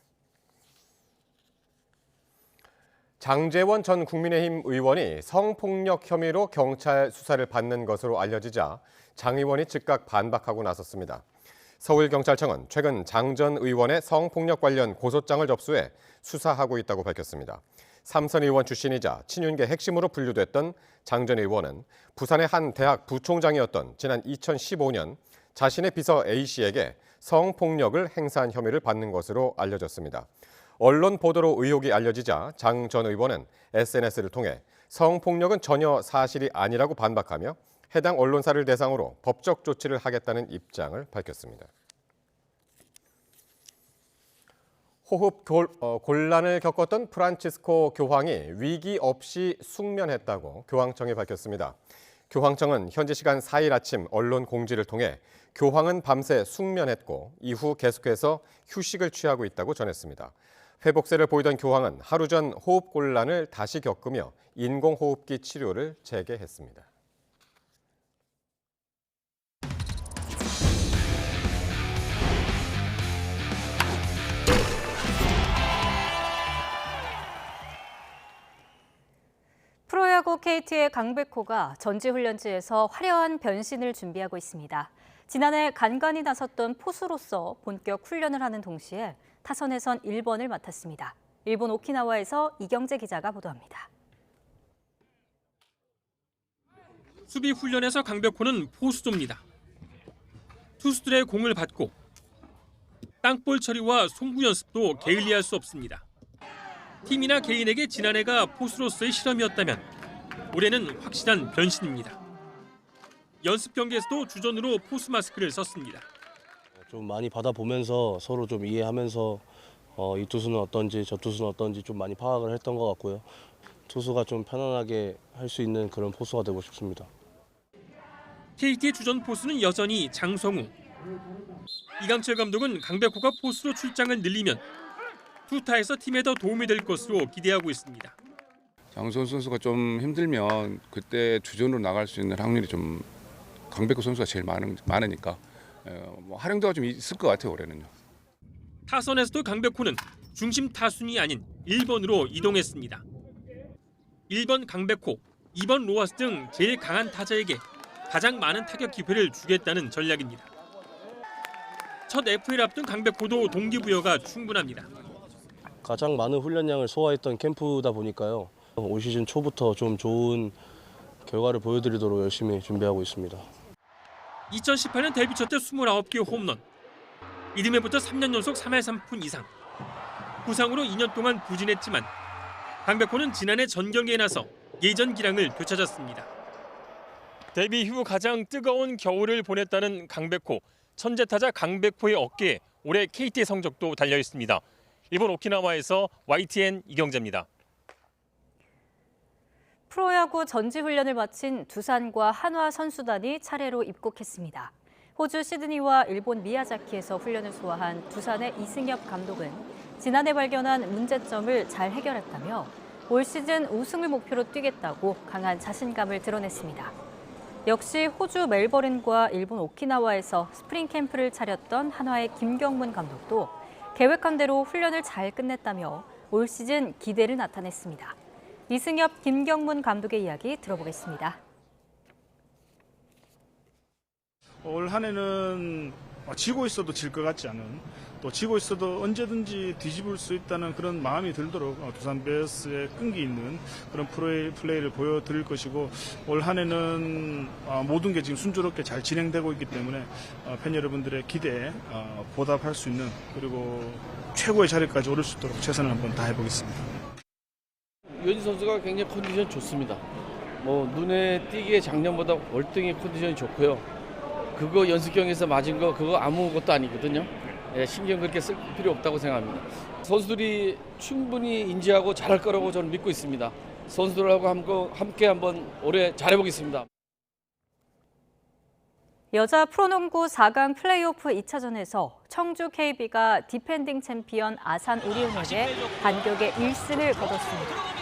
장제원 전 국민의힘 의원이 성폭력 혐의로 경찰 수사를 받는 것으로 알려지자 장 의원이 즉각 반박하고 나섰습니다. 서울경찰청은 최근 장 전 의원의 성폭력 관련 고소장을 접수해 수사하고 있다고 밝혔습니다. 삼선 의원 출신이자 친윤계 핵심으로 분류됐던 장 전 의원은 부산의 한 대학 부총장이었던 지난 2015년 자신의 비서 A씨에게 성폭력을 행사한 혐의를 받는 것으로 알려졌습니다. 언론 보도로 의혹이 알려지자 장 전 의원은 SNS를 통해 성폭력은 전혀 사실이 아니라고 반박하며 해당 언론사를 대상으로 법적 조치를 하겠다는 입장을 밝혔습니다. 호흡 곤란을 겪었던 프란치스코 교황이 위기 없이 숙면했다고 교황청이 밝혔습니다. 교황청은 현지 시간 4일 아침 언론 공지를 통해 교황은 밤새 숙면했고 이후 계속해서 휴식을 취하고 있다고 전했습니다. 회복세를 보이던 교황은 하루 전 호흡곤란을 다시 겪으며 인공호흡기 치료를 재개했습니다. 프로야구 KT의 강백호가 전지훈련지에서 화려한 변신을 준비하고 있습니다. 지난해 간간히 나섰던 포수로서 본격 훈련을 하는 동시에 타선에선 1번을 맡았습니다. 일본 오키나와에서 이경재 기자가 보도합니다. 수비 훈련에서 강백호는 포수조입니다. 투수들의 공을 받고 땅볼 처리와 송구 연습도 게을리할 수 없습니다. 팀이나 개인에게 지난해가 포수로서의 실험이었다면 올해는 확실한 변신입니다. 연습 경기에서도 주전으로 포수 마스크를 썼습니다. 좀 많이 받아보면서 서로 좀 이해하면서 이 투수는 어떤지 저 투수는 어떤지 좀 많이 파악을 했던 것 같고요. 투수가 좀 편안하게 할 수 있는 그런 포수가 되고 싶습니다. KT의 주전 포수는 여전히 장성우. 이강철 감독은 강백호가 포수로 출장을 늘리면 투타에서 팀에 더 도움이 될 것으로 기대하고 있습니다. 장성우 선수가 좀 힘들면 그때 주전으로 나갈 수 있는 확률이 좀 강백호 선수가 제일 많으니까 활용도가 좀 있을 것 같아요, 올해는요. 타선에서도 강백호는 중심 타순이 아닌 1번으로 이동했습니다. 1번 강백호, 2번 로하스 등 제일 강한 타자에게 가장 많은 타격 기회를 주겠다는 전략입니다. 첫 FA를 앞둔 강백호도 동기부여가 충분합니다. 가장 많은 훈련량을 소화했던 캠프다 보니까요. 올 시즌 초부터 좀 좋은 결과를 보여드리도록 열심히 준비하고 있습니다. 2018년 데뷔 첫 때 29개 홈런, 이듬해부터 3년 연속 3할 3푼 이상. 부상으로 2년 동안 부진했지만 강백호는 지난해 전경기에 나서 예전 기량을 되찾았습니다. 데뷔 후 가장 뜨거운 겨울을 보냈다는 강백호. 천재 타자 강백호의 어깨에 올해 KT의 성적도 달려 있습니다. 일본 오키나와에서 YTN 이경재입니다. 프로야구 전지훈련을 마친 두산과 한화 선수단이 차례로 입국했습니다. 호주 시드니와 일본 미야자키에서 훈련을 소화한 두산의 이승엽 감독은 지난해 발견한 문제점을 잘 해결했다며 올 시즌 우승을 목표로 뛰겠다고 강한 자신감을 드러냈습니다. 역시 호주 멜버른과 일본 오키나와에서 스프링 캠프를 차렸던 한화의 김경문 감독도 계획한 대로 훈련을 잘 끝냈다며 올 시즌 기대를 나타냈습니다. 이승엽, 김경문 감독의 이야기 들어보겠습니다. 올 한 해는 지고 있어도 질 것 같지 않은, 또 지고 있어도 언제든지 뒤집을 수 있다는 그런 마음이 들도록 두산 베어스의 끈기 있는 그런 플레이를 보여드릴 것이고, 올 한 해는 모든 게 지금 순조롭게 잘 진행되고 있기 때문에 팬 여러분들의 기대에 보답할 수 있는, 그리고 최고의 자리까지 오를 수 있도록 최선을 한번 다해보겠습니다. 유현진 선수가 굉장히 컨디션 좋습니다. 눈에 띄게 작년보다 월등히 컨디션이 좋고요. 그거 연습 경기에서 맞은 거 그거 아무것도 아니거든요. 신경 그렇게 쓸 필요 없다고 생각합니다. 선수들이 충분히 인지하고 잘할 거라고 저는 믿고 있습니다. 선수들하고 함께 한번 올해 잘해보겠습니다. 여자 프로농구 4강 플레이오프 2차전에서 청주 KB가 디펜딩 챔피언 아산 오리온에게 반격의 1승을 거뒀습니다.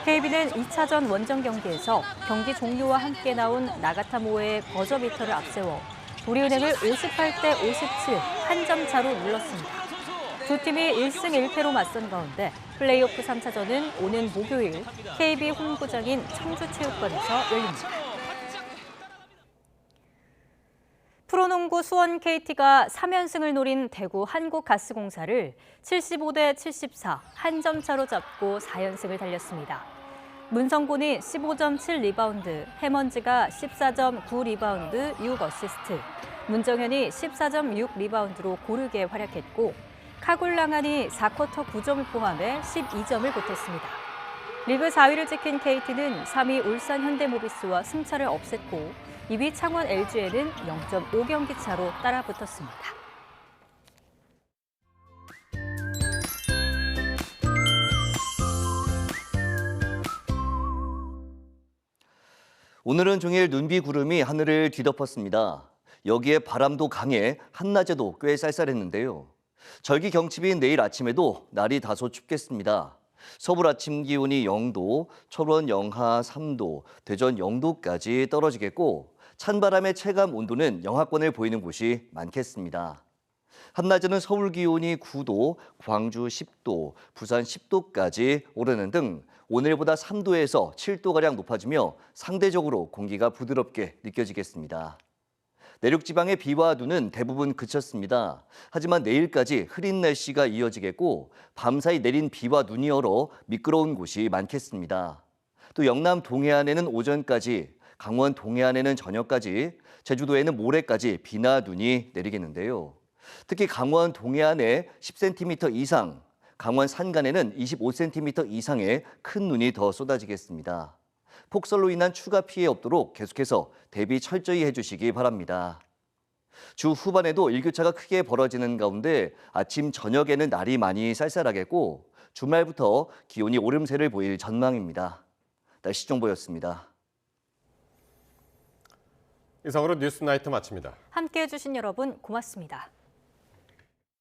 KB는 2차전 원정 경기에서 경기 종료와 함께 나온 나가타모의 버저비터를 앞세워 우리은행을 58대 57 한 점 차로 눌렀습니다. 두 팀이 1승 1패로 맞선 가운데 플레이오프 3차전은 오는 목요일 KB 홈구장인 청주체육관에서 열립니다. 프로농구 수원 KT가 3연승을 노린 대구 한국가스공사를 75대 74 한 점 차로 잡고 4연승을 달렸습니다. 문성곤이 15.7 리바운드, 해먼즈가 14.9 리바운드, 6 어시스트, 문정현이 14.6 리바운드로 고르게 활약했고 카굴랑안이 4쿼터 9점을 포함해 12점을 보탰습니다. 리그 4위를 지킨 KT는 3위 울산 현대모비스와 승차를 없앴고 2위 창원 LG에는 0.5경기 차로 따라붙었습니다. 오늘은 종일 눈비 구름이 하늘을 뒤덮었습니다. 여기에 바람도 강해 한낮에도 꽤 쌀쌀했는데요. 절기 경칩인 내일 아침에도 날이 다소 춥겠습니다. 서울 아침 기온이 0도, 철원 영하 3도, 대전 0도까지 떨어지겠고 찬바람의 체감 온도는 영하권을 보이는 곳이 많겠습니다. 한낮에는 서울 기온이 9도, 광주 10도, 부산 10도까지 오르는 등 오늘보다 3도에서 7도가량 높아지며 상대적으로 공기가 부드럽게 느껴지겠습니다. 내륙 지방의 비와 눈은 대부분 그쳤습니다. 하지만 내일까지 흐린 날씨가 이어지겠고 밤사이 내린 비와 눈이 얼어 미끄러운 곳이 많겠습니다. 또 영남 동해안에는 오전까지, 강원 동해안에는 저녁까지, 제주도에는 모레까지 비나 눈이 내리겠는데요. 특히 강원 동해안에 10cm 이상, 강원 산간에는 25cm 이상의 큰 눈이 더 쏟아지겠습니다. 폭설로 인한 추가 피해 없도록 계속해서 대비 철저히 해주시기 바랍니다. 주 후반에도 일교차가 크게 벌어지는 가운데 아침, 저녁에는 날이 많이 쌀쌀하겠고 주말부터 기온이 오름세를 보일 전망입니다. 날씨 정보였습니다. 이상으로 뉴스나이트 마칩니다. 함께해 주신 여러분 고맙습니다.